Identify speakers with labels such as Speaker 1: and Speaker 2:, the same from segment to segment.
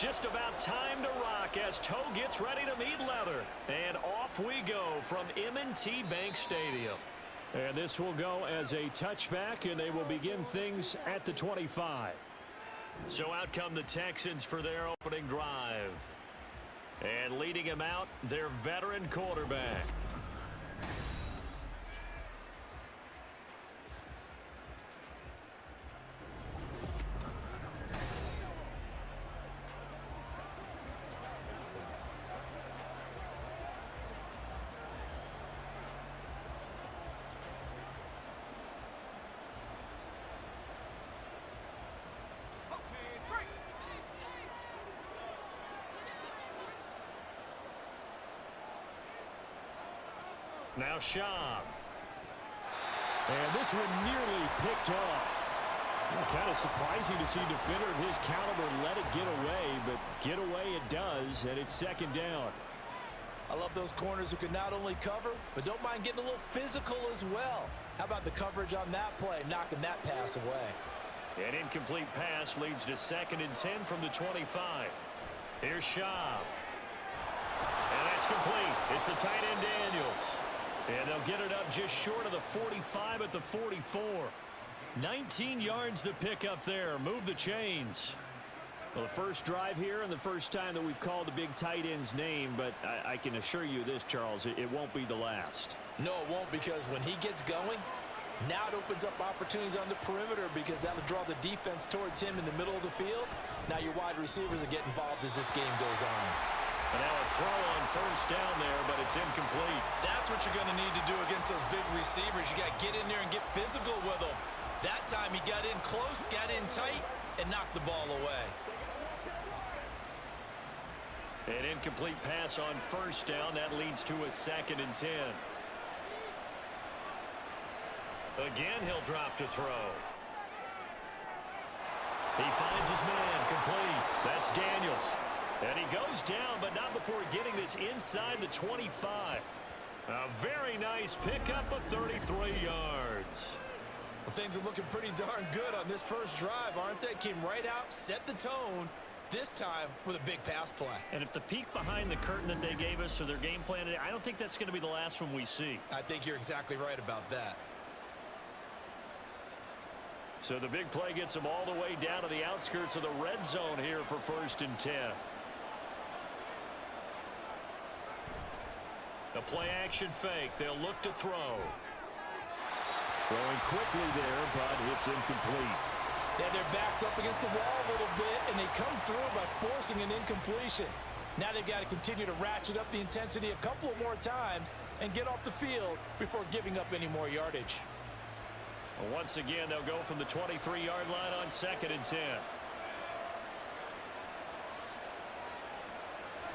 Speaker 1: just about time to rock as toe gets ready to meet leather. And off we go from M&T Bank Stadium. And this will go as a touchback, and they will begin things at the 25. So out come the Texans for their opening drive. And leading him out, their veteran quarterback. Now Schaub. And this one nearly picked off. Kind of surprising to see a defender of his caliber let it get away, but get away it does, and it's second down.
Speaker 2: I love those corners who can not only cover, but don't mind getting a little physical as well. How about the coverage on that play, knocking that pass away?
Speaker 1: An incomplete pass leads to 2nd and 10 from the 25. Here's Schaub. And that's complete. It's the tight end Daniels. And they'll get it up just short of the 45 at the 44. 19 yards to pick up there. Move the chains. Well, the first drive here and the first time that we've called the big tight end's name, but I can assure you this, Charles, it won't be the last.
Speaker 2: No, it won't, because when he gets going, now it opens up opportunities on the perimeter because that'll draw the defense towards him in the middle of the field. Now your wide receivers will get involved as this game goes on.
Speaker 1: And now a throw on first down there, but it's incomplete.
Speaker 3: That's what you're going to need to do against those big receivers. You got to get in there and get physical with them. That time he got in close, got in tight, and knocked the ball away.
Speaker 1: An incomplete pass on first down. That leads to a 2nd and 10. Again, he'll drop to throw. He finds his man, complete. That's Daniels. And he goes down, but not before getting this inside the 25. A very nice pickup of 33 yards.
Speaker 3: Well, things are looking pretty darn good on this first drive, aren't they? Came right out, set the tone, this time with a big pass play.
Speaker 1: And if the peek behind the curtain that they gave us or their game plan, I don't think that's going to be the last one we see.
Speaker 3: I think you're exactly right about that.
Speaker 1: So the big play gets them all the way down to the outskirts of the red zone here for 1st and 10. The play action fake. They'll look to throw. Throwing quickly there, but it's incomplete.
Speaker 2: Yeah, their back's up against the wall a little bit, and they come through by forcing an incompletion. Now they've got to continue to ratchet up the intensity a couple of more times and get off the field before giving up any more yardage.
Speaker 1: Well, once again, they'll go from the 23-yard line on 2nd and 10.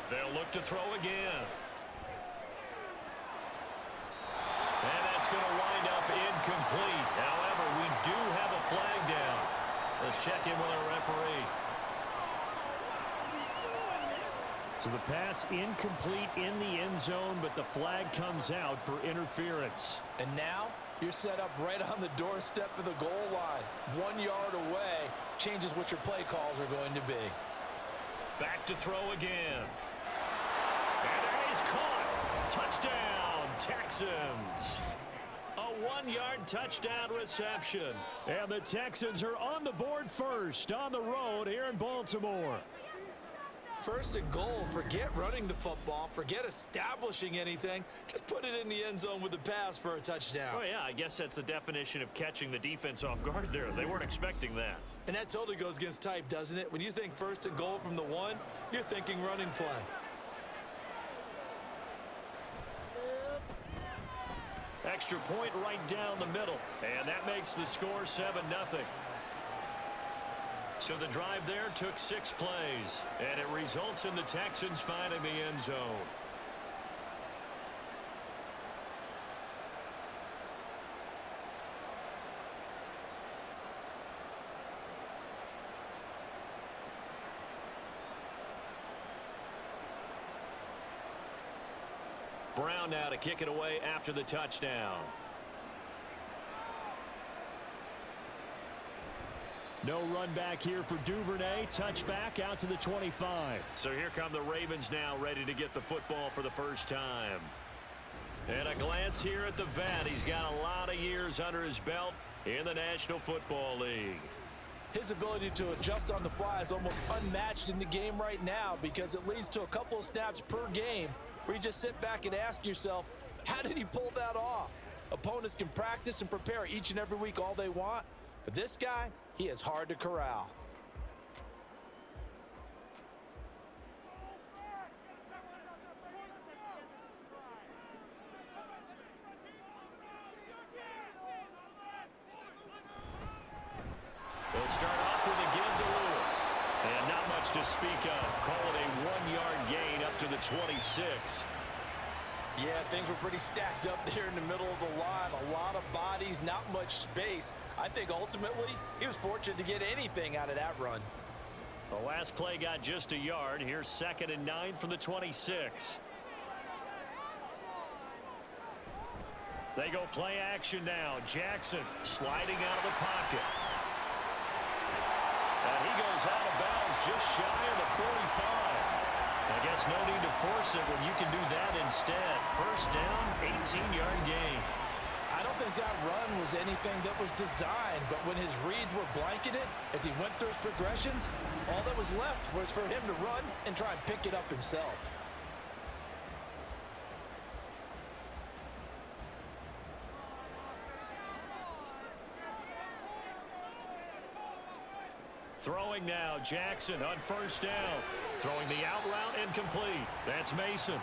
Speaker 1: They'll look to throw again. And that's going to wind up incomplete. However, we do have a flag down. Let's check in with our referee. So the pass incomplete in the end zone, but the flag comes out for interference.
Speaker 2: And now you're set up right on the doorstep of the goal line. 1 yard away changes what your play calls are going to be.
Speaker 1: Back to throw again. And that is caught. Touchdown, Texans. A 1-yard touchdown reception. And the Texans are on the board first on the road here in Baltimore.
Speaker 3: 1st and goal. Forget running the football. Forget establishing anything. Just put it in the end zone with the pass for a touchdown.
Speaker 1: Oh, yeah, I guess that's the definition of catching the defense off guard there. They weren't expecting that.
Speaker 3: And that totally goes against type, doesn't it? When you think 1st and goal from the 1, you're thinking running play.
Speaker 1: Extra point right down the middle. And that makes the score 7-0. So the drive there took 6 plays. And it results in the Texans finding the end zone. Brown now to kick it away after the touchdown. No run back here for Duvernay. Touchback out to the 25. So here come the Ravens now, ready to get the football for the first time. And a glance here at the vet. He's got a lot of years under his belt in the National Football League.
Speaker 2: His ability to adjust on the fly is almost unmatched in the game right now, because it leads to a couple of snaps per game where you just sit back and ask yourself, how did he pull that off? Opponents can practice and prepare each and every week all they want, but this guy, he is hard to corral.
Speaker 1: They'll start off with a give to Lewis. And not much to speak of. Call it a 1-yard gain up to the 26.
Speaker 2: Yeah, things were pretty stacked up there in the middle of the line. A lot of bodies, not much space. I think ultimately he was fortunate to get anything out of that run.
Speaker 1: The last play got just a yard. Here's 2nd and 9 from the 26. They go play action now. Jackson sliding out of the pocket. And he goes out of bounds just shy of the 45. I guess no need to force it when you can do that instead. First down, 18-yard gain.
Speaker 2: I don't think that run was anything that was designed, but when his reads were blanketed as he went through his progressions, all that was left was for him to run and try and pick it up himself.
Speaker 1: Throwing now, Jackson on first down. Throwing the out route, incomplete. That's Mason.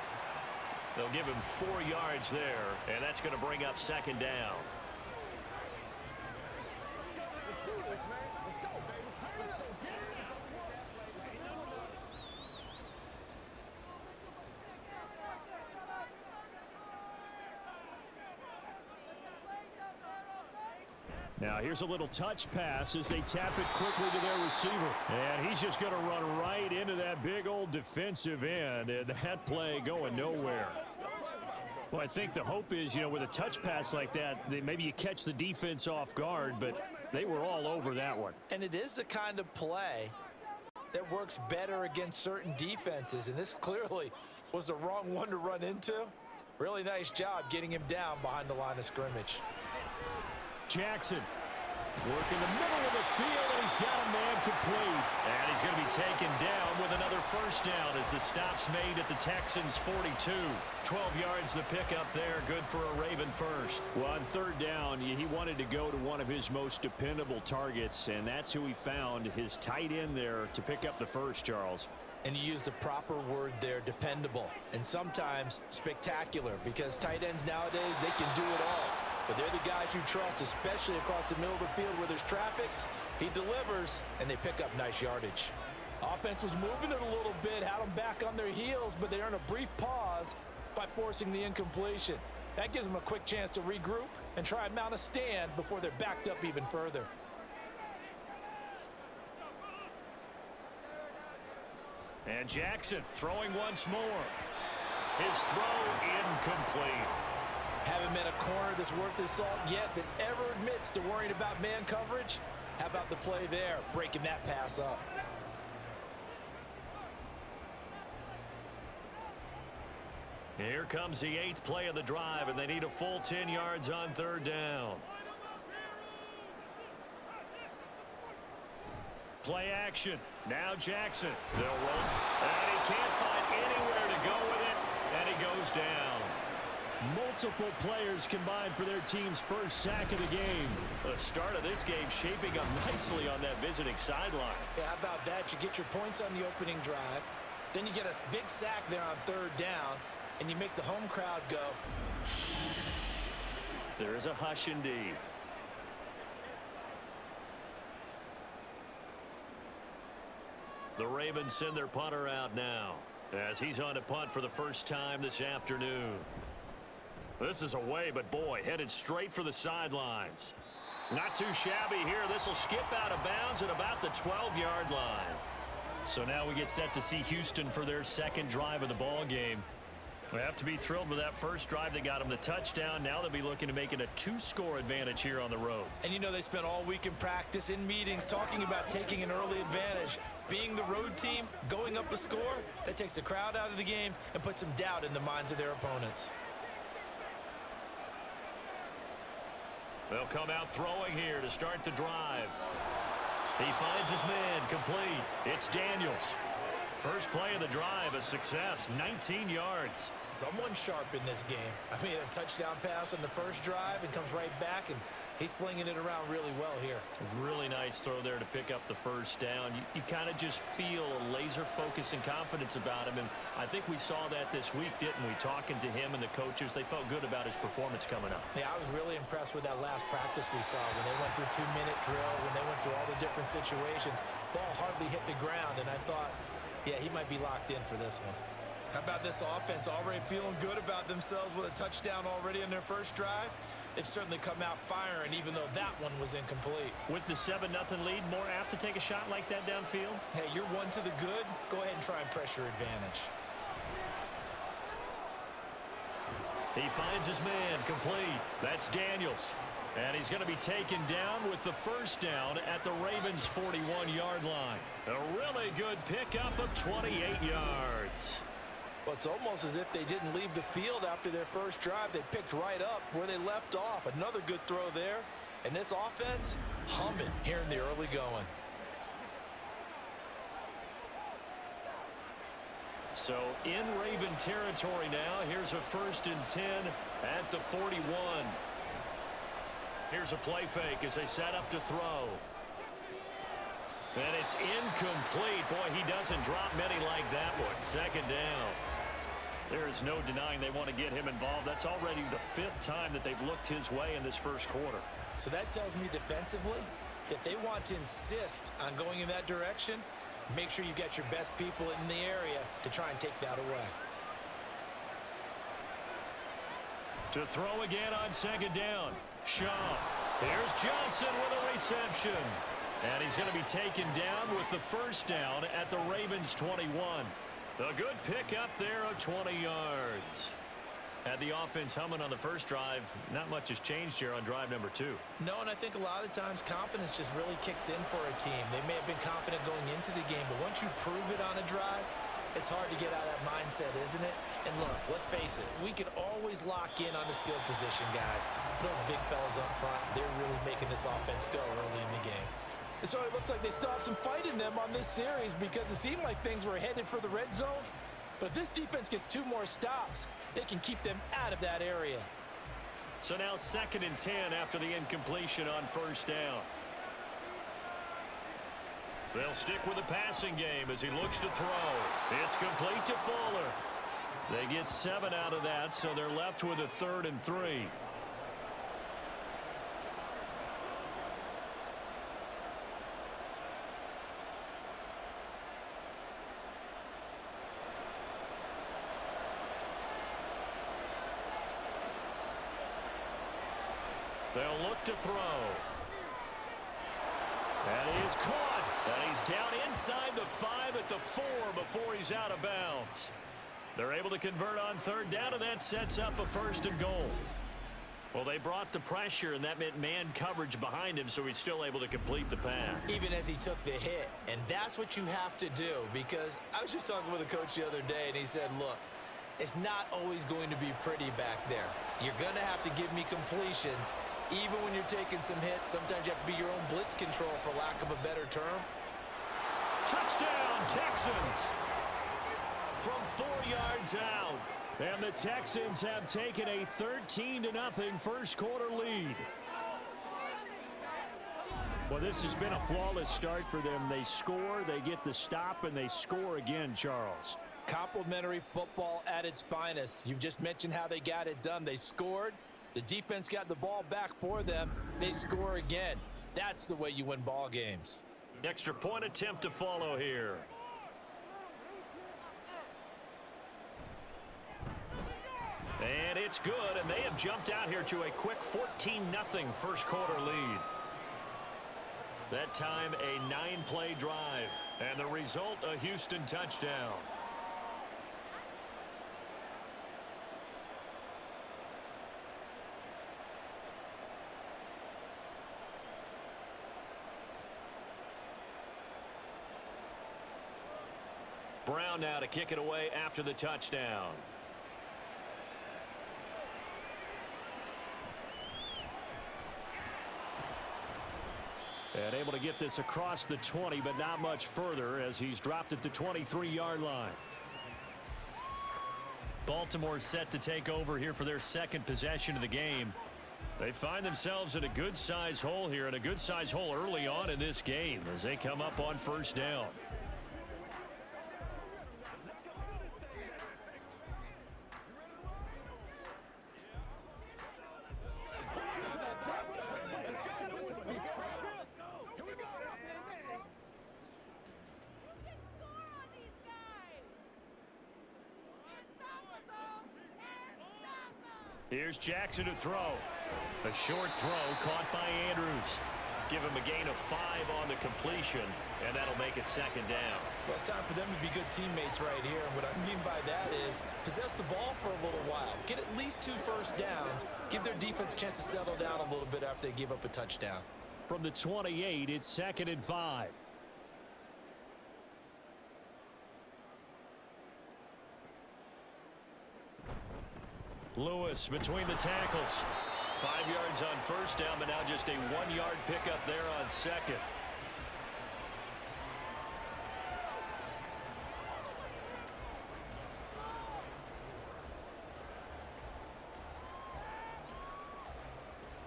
Speaker 1: They'll give him 4 yards there, and that's going to bring up 2nd down. Now here's a little touch pass as they tap it quickly to their receiver. And he's just going to run right into that big old defensive end. And that play going nowhere. Well, I think the hope is, with a touch pass like that, maybe you catch the defense off guard, but they were all over that one.
Speaker 2: And it is the kind of play that works better against certain defenses. And this clearly was the wrong one to run into. Really nice job getting him down behind the line of scrimmage.
Speaker 1: Jackson working the middle of the field, and he's got a man complete. And he's going to be taken down with another first down as the stop's made at the Texans' 42. 12 yards the pickup there, good for a Raven first. Well, on 3rd down, he wanted to go to one of his most dependable targets, and that's who he found, his tight end there, to pick up the first, Charles.
Speaker 2: And you use the proper word there, dependable, and sometimes spectacular, because tight ends nowadays, they can do it all. But they're the guys you trust, especially across the middle of the field where there's traffic. He delivers, and they pick up nice yardage. Offense was moving it a little bit, had them back on their heels, but they earn a brief pause by forcing the incompletion. That gives them a quick chance to regroup and try and mount a stand before they're backed up even further.
Speaker 1: And Jackson throwing once more. His throw incomplete.
Speaker 2: Haven't met a corner that's worth his salt yet that ever admits to worrying about man coverage. How about the play there, breaking that pass up?
Speaker 1: Here comes the 8th play of the drive, and they need a full 10 yards on 3rd down. Play action. Now Jackson. They'll roll. And he can't find anywhere to go with it, and he goes down. Multiple players combined for their team's first sack of the game. The start of this game shaping up nicely on that visiting sideline.
Speaker 2: Yeah, how about that? You get your points on the opening drive. Then you get a big sack there on 3rd down, and you make the home crowd go.
Speaker 1: There is a hush indeed. The Ravens send their punter out now as he's on to punt for the first time this afternoon. This is away, but boy, headed straight for the sidelines. Not too shabby here. This will skip out of bounds at about the 12-yard line. So now we get set to see Houston for their second drive of the ball game. They have to be thrilled with that first drive that got them the touchdown. Now they'll be looking to make it a 2-score advantage here on the road.
Speaker 2: And you know they spent all week in practice, in meetings, talking about taking an early advantage. Being the road team, going up a score, that takes the crowd out of the game and puts some doubt in the minds of their opponents.
Speaker 1: They'll come out throwing here to start the drive. He finds his man, complete. It's Daniels. First play of the drive, a success, 19 yards.
Speaker 2: Someone sharp in this game. I mean, a touchdown pass on the first drive and comes right back, and he's flinging it around really well here.
Speaker 1: Really nice throw there to pick up the first down. You kind of just feel a laser focus and confidence about him, and I think we saw that this week, didn't we? Talking to him and the coaches, they felt good about his performance coming up.
Speaker 2: Yeah, I was really impressed with that last practice we saw when they went through 2-minute drill, when they went through all the different situations. Ball hardly hit the ground, and I thought, yeah, he might be locked in for this one. How about this offense already feeling good about themselves with a touchdown already in their first drive? They've certainly come out firing, even though that one was incomplete.
Speaker 1: With the 7-0 lead, more apt to take a shot like that downfield?
Speaker 2: Hey, you're one to the good. Go ahead and try and press your advantage.
Speaker 1: He finds his man, complete. That's Daniels. And he's going to be taken down with the first down at the Ravens' 41-yard line. A really good pickup of 28 yards.
Speaker 2: Well, it's almost as if they didn't leave the field after their first drive. They picked right up where they left off. Another good throw there. And this offense, humming here in the early going.
Speaker 1: So in Raven territory now, here's a 1st and 10 at the 41. Here's a play fake as they set up to throw. And it's incomplete. Boy, he doesn't drop many like that one. 2nd down. There is no denying they want to get him involved. That's already the 5th time that they've looked his way in this first quarter.
Speaker 2: So that tells me defensively that they want to insist on going in that direction. Make sure you get your best people in the area to try and take that away.
Speaker 1: To throw again on 2nd down. Shaw. Here's Johnson with a reception. And he's going to be taken down with the first down at the Ravens' 21. A good pickup there of 20 yards. Had the offense humming on the first drive. Not much has changed here on drive number 2.
Speaker 2: No, and I think a lot of times confidence just really kicks in for a team. They may have been confident going into the game, but once you prove it on a drive, it's hard to get out of that mindset, isn't it? And look, let's face it, we can always lock in on the skill position, guys. But those big fellas up front, they're really making this offense go early in the game. So it looks like they still have some fight in them on this series because it seemed like things were headed for the red zone. But if this defense gets 2 more stops, they can keep them out of that area.
Speaker 1: So now 2nd and 10 after the incompletion on 1st down. They'll stick with the passing game as he looks to throw. It's complete to Fuller. They get 7 out of that, so they're left with a 3rd and 3. They'll look to throw. And he is caught. And he's down inside the 5 at the 4 before he's out of bounds. They're able to convert on 3rd down, and that sets up a 1st and goal. Well, they brought the pressure, and that meant man coverage behind him, so he's still able to complete the pass.
Speaker 2: Even as he took the hit. And that's what you have to do, because I was just talking with a coach the other day, and he said, look, it's not always going to be pretty back there. You're going to have to give me completions. Even when you're taking some hits, sometimes you have to be your own blitz control, for lack of a better term.
Speaker 1: Touchdown, Texans! From 4 yards out. And the Texans have taken a 13-0 first quarter lead. Well, this has been a flawless start for them. They score, they get the stop, and they score again, Charles.
Speaker 2: Complimentary football at its finest. You just mentioned how they got it done. They scored. The defense got the ball back for them. They score again. That's the way you win ball games.
Speaker 1: Extra point attempt to follow here. And it's good, and they have jumped out here to a quick 14-0 first quarter lead. That time a 9-play drive, and the result a Houston touchdown. Brown now to kick it away after the touchdown. And able to get this across the 20, but not much further as he's dropped at the 23-yard line. Baltimore set to take over here for their second possession of the game. They find themselves in a good-sized hole here, and a good-sized hole early on in this game as they come up on first down. Here's Jackson to throw. A short throw caught by Andrews. Give him a gain of 5 on the completion, and that'll make it second down.
Speaker 3: Well, it's time for them to be good teammates right here. And what I mean by that is possess the ball for a little while. Get at least 2 first downs. Give their defense a chance to settle down a little bit after they give up a touchdown.
Speaker 1: From the 28, it's 2nd and 5. Lewis between the tackles. 5 yards on first down, but now just a 1-yard pickup there on second.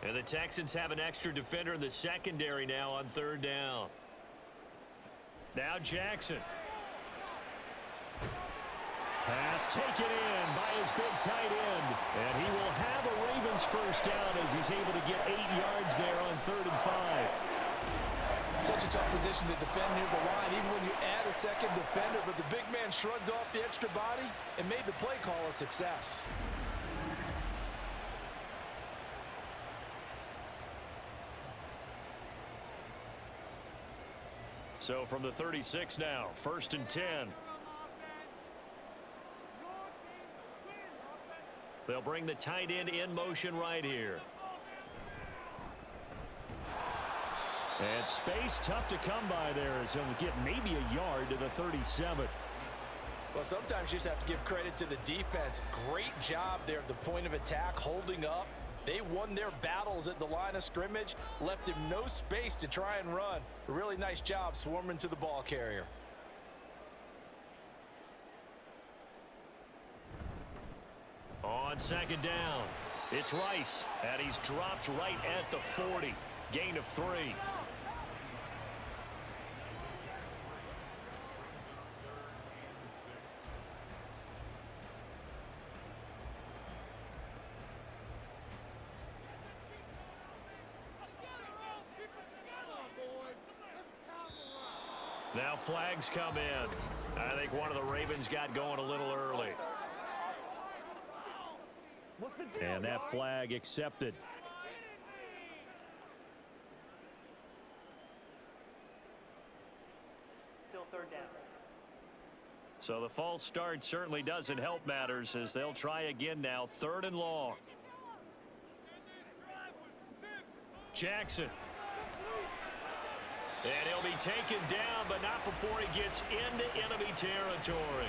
Speaker 1: And the Texans have an extra defender in the secondary now on third down. Now Jackson. Pass taken in by his big tight end. And he will have a Ravens first down as he's able to get 8 yards there on 3rd and 5.
Speaker 2: Such a tough position to defend near the line, even when you add a second defender. But the big man shrugged off the extra body and made the play call a success.
Speaker 1: So from the 36 now, 1st and 10. They'll bring the tight end in motion right here. And space tough to come by there as he'll get maybe a yard to the 37.
Speaker 2: Well, sometimes you just have to give credit to the defense. Great job there at the point of attack, holding up. They won their battles at the line of scrimmage, left him no space to try and run. A really nice job swarming to the ball carrier.
Speaker 1: On 2nd down, it's Rice, and he's dropped right at the 40. Gain of 3. Now flags come in. I think one of the Ravens got going a little early. And that flag accepted.
Speaker 4: Still 3rd down.
Speaker 1: So the false start certainly doesn't help matters as they'll try again now. 3rd and long. Jackson. And he'll be taken down, but not before he gets into enemy territory.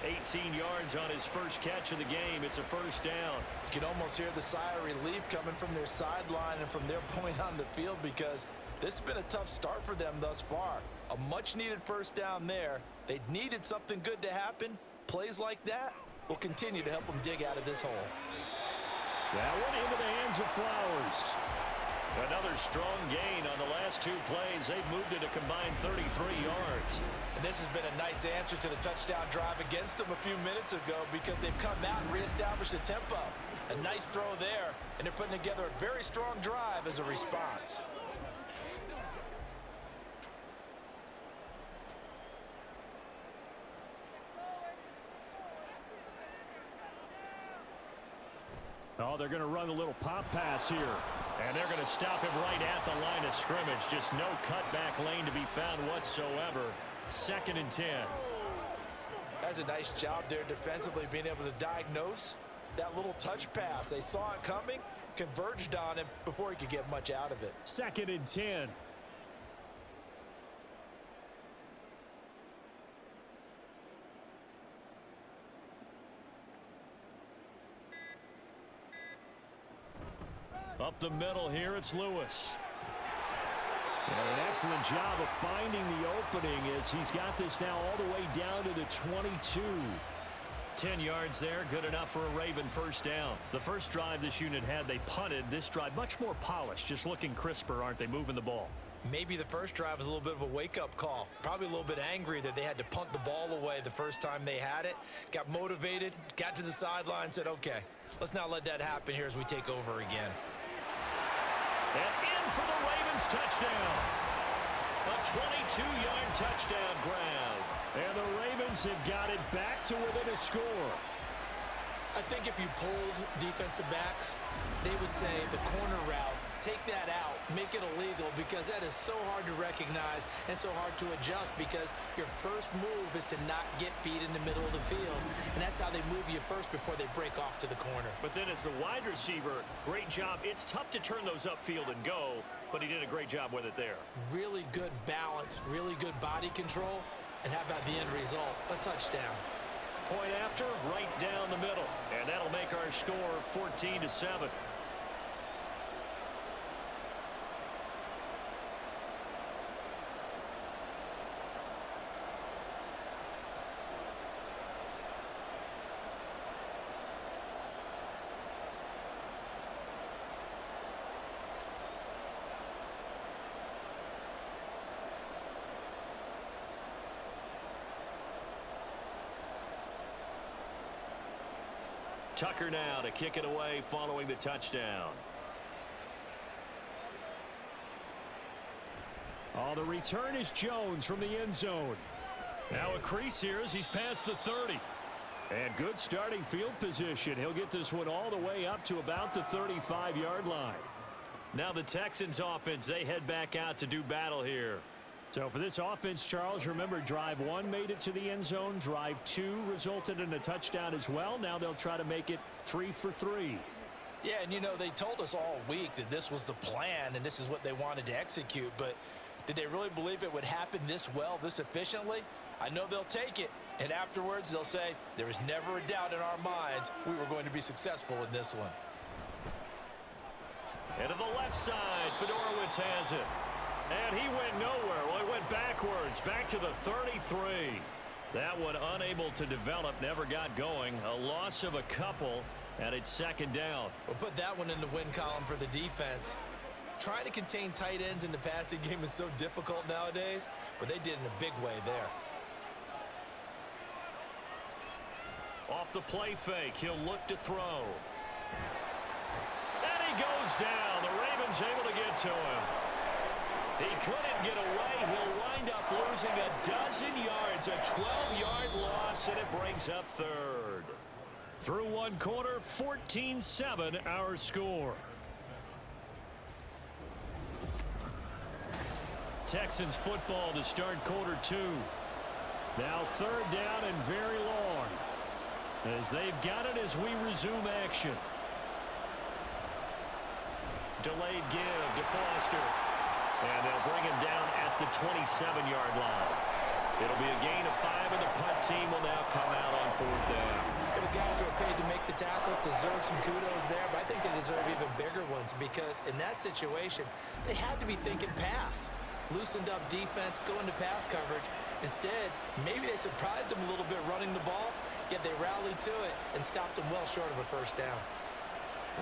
Speaker 1: 18 yards on his first catch of the game. It's a first down.
Speaker 2: You can almost hear the sigh of relief coming from their sideline and from their point on the field, because this has been a tough start for them thus far. A much-needed first down there. They needed something good to happen. Plays like that will continue to help them dig out of this hole.
Speaker 1: That went into the hands of Flowers. Another strong gain on the last 2 plays. They've moved it a combined 33 yards.
Speaker 2: And this has been a nice answer to the touchdown drive against them a few minutes ago, because they've come out and reestablished the tempo. A nice throw there, and they're putting together a very strong drive as a response.
Speaker 1: Oh, they're going to run a little pop pass here. And they're going to stop him right at the line of scrimmage. Just no cutback lane to be found whatsoever. 2nd and 10.
Speaker 2: That's a nice job there defensively, being able to diagnose that little touch pass. They saw it coming, converged on him before he could get much out of it.
Speaker 1: 2nd and 10. Up the middle here, it's Lewis. And an excellent job of finding the opening as he's got this now all the way down to the 22. 10 yards there, good enough for a Raven first down. The first drive this unit had, they punted. This drive, much more polished, just looking crisper, aren't they, moving the ball?
Speaker 3: Maybe the first drive was a little bit of a wake-up call. Probably a little bit angry that they had to punt the ball away the first time they had it. Got motivated, got to the sideline, said, okay, let's not let that happen here as we take over again.
Speaker 1: And in for the Ravens touchdown. A 22-yard touchdown grab. And the Ravens have got it back to within a score.
Speaker 3: I think if you polled defensive backs, they would say the corner route, take that out, make it illegal, because that is so hard to recognize and so hard to adjust, because your first move is to not get beat in the middle of the field, and that's how they move you first before they break off to the corner.
Speaker 1: But then as the wide receiver, great job. It's tough to turn those upfield and go, but he did a great job with it there.
Speaker 3: Really good balance, really good body control, and how about the end result? A touchdown.
Speaker 1: Point after, right down the middle. And that'll make our score 14-7. Tucker now to kick it away following the touchdown. Oh, the return is Jones from the end zone. Now a crease here as he's past the 30. And good starting field position. He'll get this one all the way up to about the 35-yard line. Now the Texans offense, they head back out to do battle here. So for this offense, Charles, remember drive 1 made it to the end zone. Drive 2 resulted in a touchdown as well. Now they'll try to make it 3 for 3.
Speaker 2: Yeah, and you know, they told us all week that this was the plan and this is what they wanted to execute, but did they really believe it would happen this well, this efficiently? I know they'll take it, and afterwards they'll say, there was never a doubt in our minds we were going to be successful in this one.
Speaker 1: And to the left side, Fedorowicz has it. And he went nowhere. Well, he went backwards, back to the 33. That one unable to develop, never got going. A loss of a couple, and it's second down.
Speaker 3: We'll put that one in the win column for the defense. Trying to contain tight ends in the passing game is so difficult nowadays, but they did in a big way there.
Speaker 1: Off the play fake, he'll look to throw. And he goes down. The Ravens able to get to him. He couldn't get away. He'll wind up losing a dozen yards, a 12-yard loss, and it brings up third. Through one quarter, 14-7 our score. Texans football to start quarter 2. Now third down and very long, as they've got it as we resume action. Delayed give to Foster. And they'll bring him down at the 27-yard line. It'll be a gain of 5, and the punt team will now come out on fourth down.
Speaker 3: The guys who are paid to make the tackles deserve some kudos there, but I think they deserve even bigger ones, because in that situation, they had to be thinking pass. Loosened up defense, going to pass coverage. Instead, maybe they surprised them a little bit running the ball, yet they rallied to it and stopped them well short of a first down.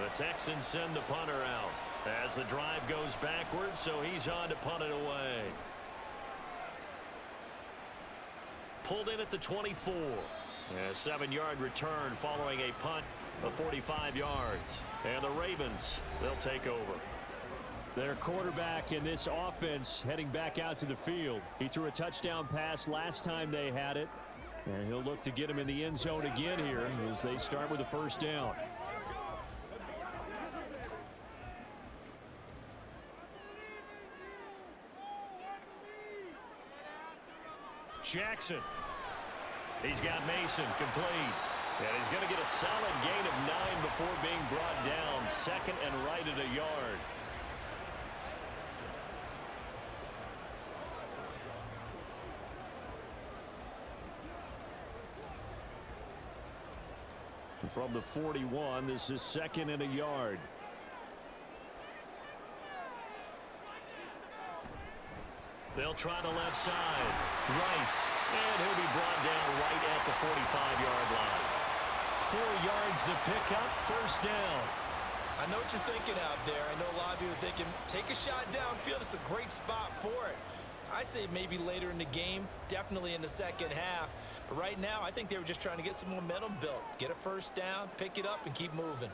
Speaker 1: The Texans send the punter out as the drive goes backwards, so he's on to punt it away. Pulled in at the 24. A 7-yard return following a punt of 45 yards. And the Ravens, they'll take over. Their quarterback in this offense heading back out to the field. He threw a touchdown pass last time they had it. And he'll look to get him in the end zone again here as they start with a first down. Jackson. He's got Mason complete. And he's going to get a solid gain of 9 before being brought down. Second and right at a yard. From the 41, this is second and a yard. They'll try the left side. Rice. And he'll be brought down right at the 45-yard line. 4 yards the pickup, first down.
Speaker 3: I know what you're thinking out there. I know a lot of you are thinking, take a shot downfield. It's a great spot for it. I'd say maybe later in the game, definitely in the second half. But right now, I think they were just trying to get some momentum built. Get a first down, pick it up, and keep moving.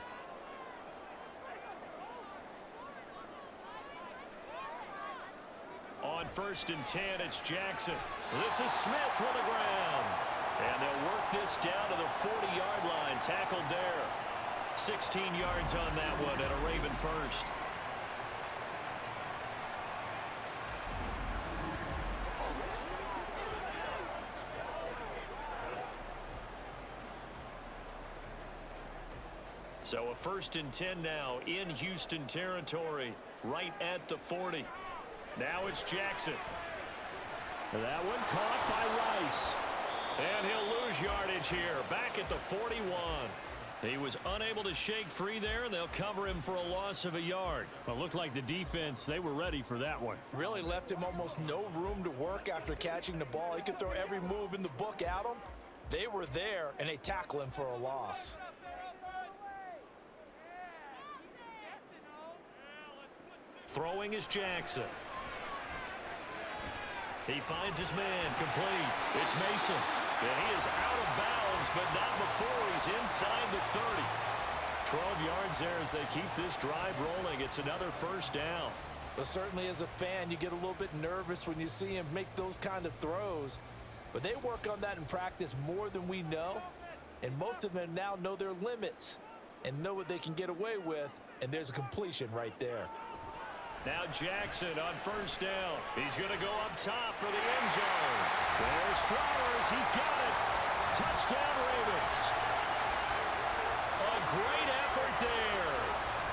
Speaker 1: On 1st and 10, it's Jackson. This is Smith with the ground. And they'll work this down to the 40-yard line. Tackled there. 16 yards on that one and a Raven first. So a 1st and 10 now in Houston territory, right at the 40. Now it's Jackson. That one caught by Rice. And he'll lose yardage here, back at the 41. He was unable to shake free there, and they'll cover him for a loss of a yard.
Speaker 4: Well, it looked like the defense, they were ready for that one.
Speaker 2: Really left him almost no room to work after catching the ball. He could throw every move in the book at him. They were there, and they tackle him for a loss.
Speaker 1: Throwing is Jackson. He finds his man, complete. It's Mason. And he is out of bounds, but not before he's inside the 30. 12 yards there as they keep this drive rolling. It's another first down.
Speaker 2: But certainly as a fan, you get a little bit nervous when you see him make those kind of throws. But they work on that in practice more than we know. And most of them now know their limits and know what they can get away with. And there's a completion right there.
Speaker 1: Now Jackson on first down. He's going to go up top for the end zone. There's Flowers. He's got it. Touchdown, Ravens. A great effort there.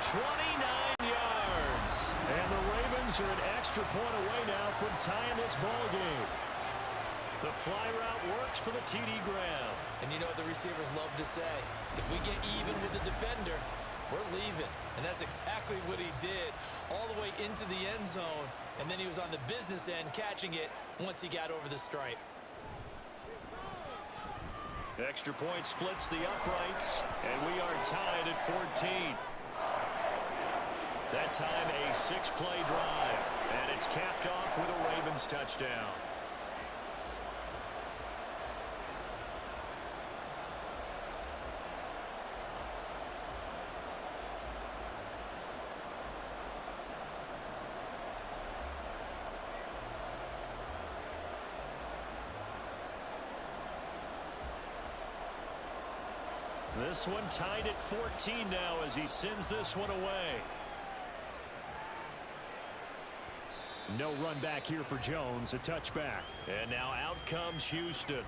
Speaker 1: 29 yards. And the Ravens are an extra point away now from tying this ball game. The fly route works for the TD Graham.
Speaker 3: And you know what the receivers love to say? If we get even with the defender, we're leaving. And that's exactly what he did, all the way into the end zone. And then he was on the business end catching it once he got over the stripe.
Speaker 1: Extra point splits the uprights, and we are tied at 14. That time a 6-play drive, and it's capped off with a Ravens touchdown. This one tied at 14 now as he sends this one away.
Speaker 4: No run back here for Jones, a touchback.
Speaker 1: And now out comes Houston.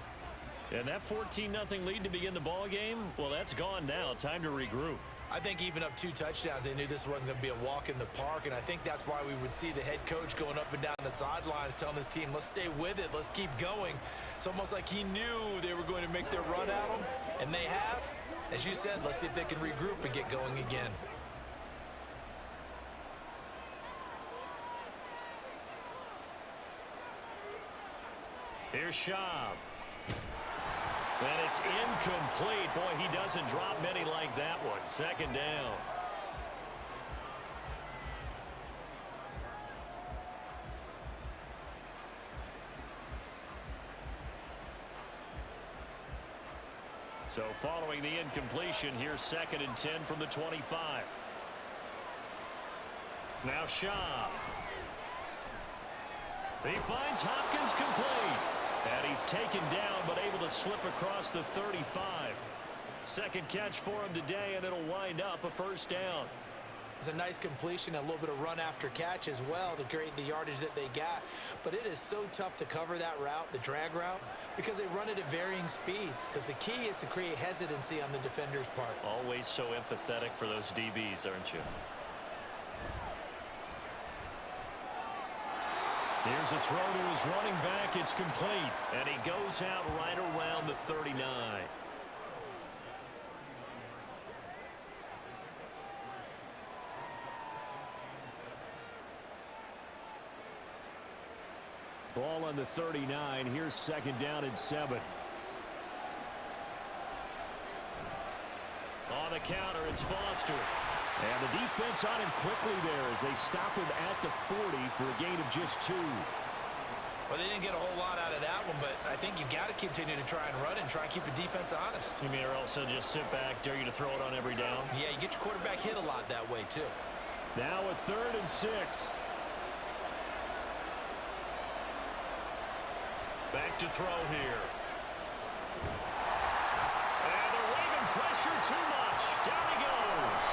Speaker 1: And that 14-0 lead to begin the ball game, well, that's gone now. Time to regroup.
Speaker 3: I think even up 2 touchdowns, they knew this wasn't going to be a walk in the park, and I think that's why we would see the head coach going up and down the sidelines telling his team, let's stay with it, let's keep going. It's almost like he knew they were going to make their run at him, and they have. As you said, let's see if they can regroup and get going again.
Speaker 1: Here's Schaub. And it's incomplete. Boy, he doesn't drop many like that one. Second down. So following the incompletion, here's 2nd and 10 from the 25. Now Schaub. He finds Hopkins complete. And he's taken down, but able to slip across the 35. Second catch for him today, and it'll wind up a first down.
Speaker 3: It's a nice completion, a little bit of run after catch as well to create the yardage that they got. But it is so tough to cover that route, the drag route, because they run it at varying speeds. Because the key is to create hesitancy on the defender's part.
Speaker 1: Always so empathetic for those DBs, aren't you? Here's a throw to his running back. It's complete. And he goes out right around the 39.
Speaker 4: Ball on the 39. Here's 2nd down and 7.
Speaker 1: On the counter, it's Foster.
Speaker 4: And the defense on him quickly there as they stop him at the 40 for a gain of just 2.
Speaker 3: Well, they didn't get a whole lot out of that one, but I think you've got to continue to try and run and try and keep the defense honest.
Speaker 1: You mean or else they'll just sit back, dare you to throw it on every down?
Speaker 3: Yeah, you get your quarterback hit a lot that way, too.
Speaker 4: Now a 3rd and 6.
Speaker 1: Back to throw here. And they're waving pressure too much. Down he goes.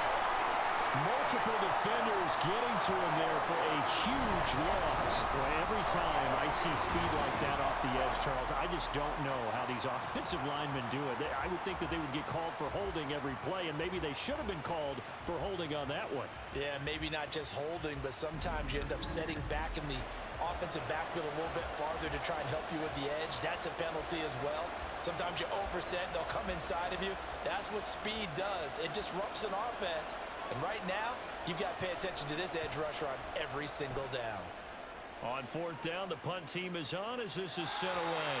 Speaker 4: Multiple defenders getting to him there for a huge loss. Well, every time I see speed like that off the edge, Charles, I just don't know how these offensive linemen do it. I would think that they would get called for holding every play, and maybe they should have been called for holding on that one.
Speaker 2: Yeah, maybe not just holding, but sometimes you end up setting back in the offensive backfield a little bit farther to try and help you with the edge. That's a penalty as well. Sometimes you overset, they'll come inside of you. That's what speed does. It disrupts an offense. And right now, you've got to pay attention to this edge rusher on every single down.
Speaker 1: On 4th down, the punt team is on as this is sent away.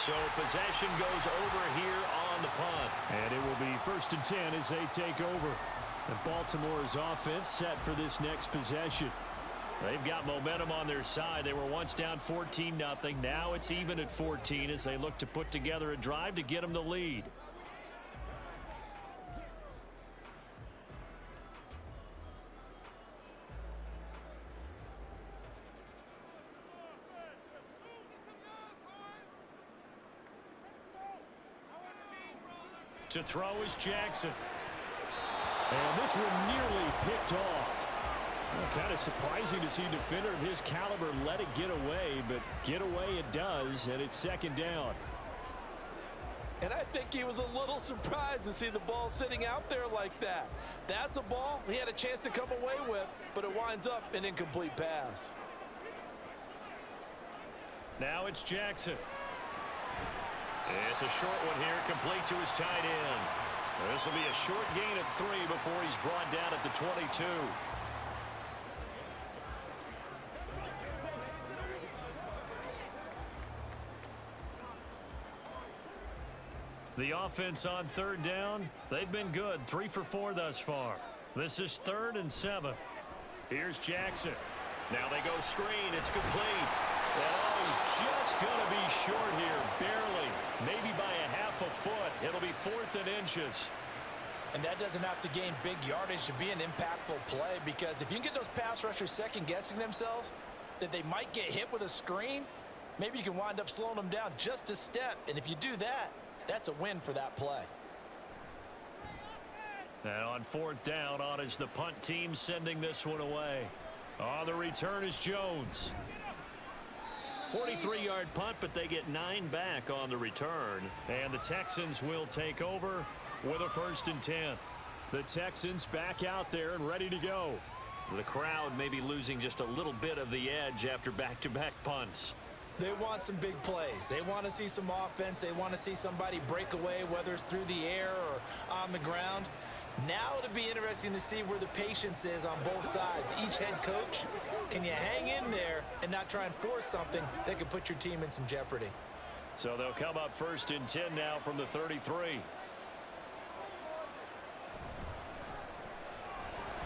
Speaker 1: So possession goes over here on the punt.
Speaker 4: And it will be 1st and 10 as they take over. And Baltimore's offense set for this next possession.
Speaker 1: They've got momentum on their side. They were once down 14-0. Now it's even at 14 as they look to put together a drive to get them the lead. To throw is Jackson.
Speaker 4: And this one nearly picked off. Well, kind of surprising to see a defender of his caliber let it get away, but get away it does, and it's 2nd down.
Speaker 2: And I think he was a little surprised to see the ball sitting out there like that. That's a ball he had a chance to come away with, but it winds up an incomplete pass.
Speaker 1: Now it's Jackson. It's a short one here, complete to his tight end. This will be a short gain of 3 before he's brought down at the 22. The offense on 3rd down, they've been good, 3 for 4 thus far. This is 3rd and 7. Here's Jackson. Now they go screen, it's complete. Oh, he's just going to be short here, barely, maybe by a half a foot. It'll be 4th and inches.
Speaker 2: And that doesn't have to gain big yardage to be an impactful play, because if you can get those pass rushers second-guessing themselves that they might get hit with a screen, maybe you can wind up slowing them down just a step. And if you do that, that's a win for that play.
Speaker 1: And on 4th down, on is the punt team sending this one away. On the return is Jones. 43-yard punt, but they get 9 back on the return. And the Texans will take over with a 1st and 10. The Texans back out there and ready to go. The crowd may be losing just a little bit of the edge after back-to-back punts.
Speaker 3: They want some big plays. They want to see some offense. They want to see somebody break away, whether it's through the air or on the ground. Now it'll be interesting to see where the patience is on both sides. Each head coach, can you hang in there and not try and force something that could put your team in some jeopardy?
Speaker 1: So they'll come up 1st and 10 now from the 33.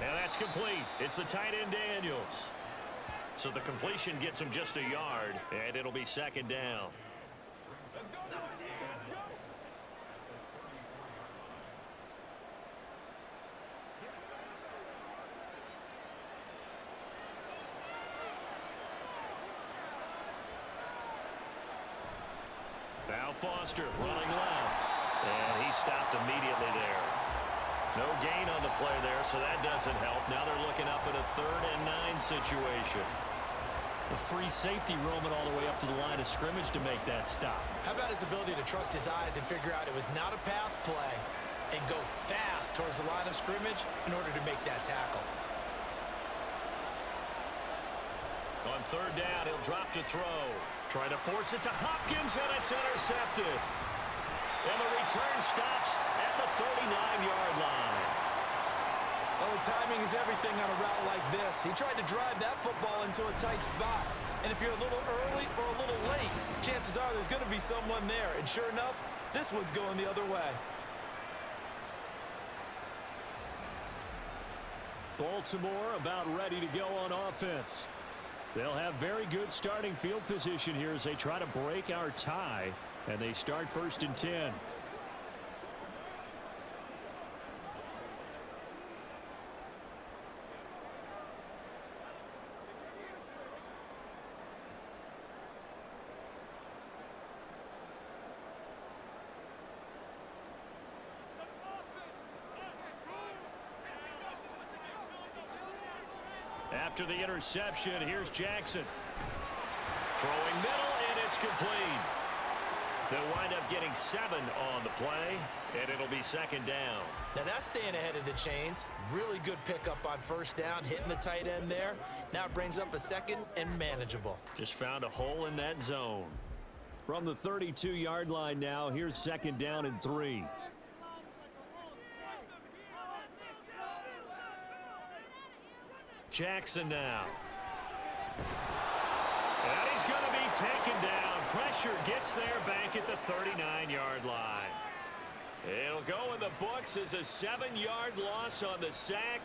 Speaker 1: And that's complete. It's the tight end Daniels. So the completion gets him just a yard, and it'll be 2nd down. Now Foster running left, and he stopped immediately there. No gain on the play there, so that doesn't help. Now they're looking up at a 3rd and 9 situation. The free safety roaming all the way up to the line of scrimmage to make that stop.
Speaker 3: How about his ability to trust his eyes and figure out it was not a pass play and go fast towards the line of scrimmage in order to make that tackle?
Speaker 1: On 3rd down, he'll drop to throw. Trying to force it to Hopkins, and it's intercepted. And the return stops at the 39-yard line.
Speaker 3: Oh, timing is everything on a route like this. He tried to drive that football into a tight spot.
Speaker 2: And if you're a little early or a little late, chances are there's going to be someone there. And sure enough, this one's going the other way.
Speaker 1: Baltimore about ready to go on offense. They'll have very good starting field position here as they try to break our tie, and they start 1st and 10. After the interception, here's Jackson. Throwing middle, and it's complete. They'll wind up getting 7 on the play, and it'll be 2nd down.
Speaker 3: Now that's staying ahead of the chains. Really good pickup on 1st down, hitting the tight end there. Now it brings up a 2nd and manageable.
Speaker 1: Just found a hole in that zone. From the 32-yard line now, here's 2nd down and 3. Jackson now. And he's going to be taken down. Pressure gets there back at the 39-yard line. It'll go in the books as a 7-yard loss on the sack,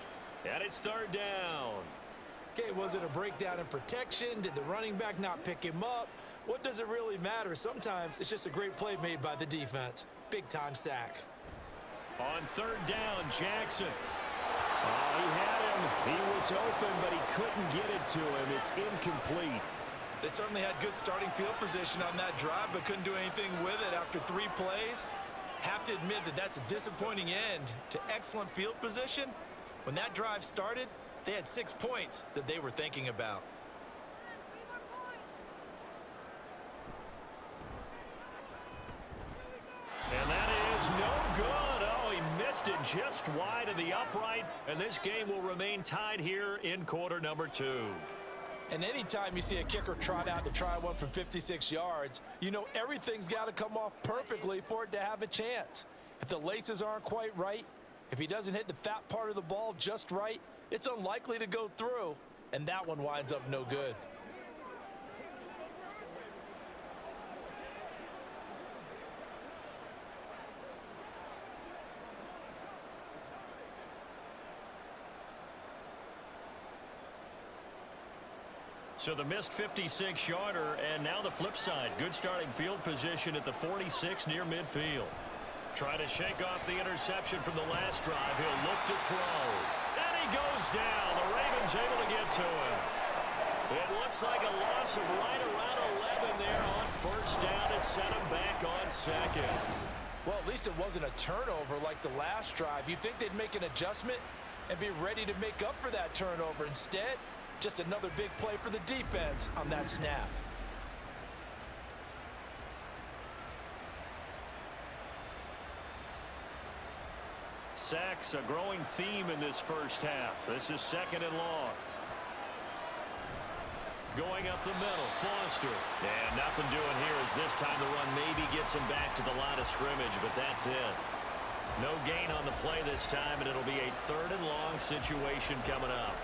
Speaker 1: and it's 3rd down.
Speaker 2: Okay, was it a breakdown in protection? Did the running back not pick him up? What does it really matter? Sometimes it's just a great play made by the defense. Big-time sack.
Speaker 1: On 3rd down, Jackson. Oh, he had him. He was open, but he couldn't get it to him. It's incomplete.
Speaker 2: They certainly had good starting field position on that drive, but couldn't do anything with it after 3 plays. Have to admit that that's a disappointing end to excellent field position. When that drive started, they had 6 points that they were thinking about.
Speaker 1: And that is no good. Oh, he missed it just wide of the upright, and this game will remain tied here in quarter number 2.
Speaker 2: And anytime you see a kicker trot out to try one from 56 yards, you know everything's got to come off perfectly for it to have a chance. If the laces aren't quite right, if he doesn't hit the fat part of the ball just right, it's unlikely to go through, and that one winds up no good.
Speaker 1: So the missed 56-yarder, and now the flip side. Good starting field position at the 46 near midfield. Trying to shake off the interception from the last drive. He'll look to throw. And he goes down. The Ravens able to get to him. It looks like a loss of right around 11 there on 1st down to set him back on 2nd.
Speaker 2: Well, at least it wasn't a turnover like the last drive. You'd think they'd make an adjustment and be ready to make up for that turnover. Instead, just another big play for the defense on that snap.
Speaker 1: Sacks, a growing theme in this first half. This is 2nd and long. Going up the middle, Foster. And nothing doing here as this time the run maybe gets him back to the line of scrimmage, but that's it. No gain on the play this time, and it'll be a 3rd and long situation coming up.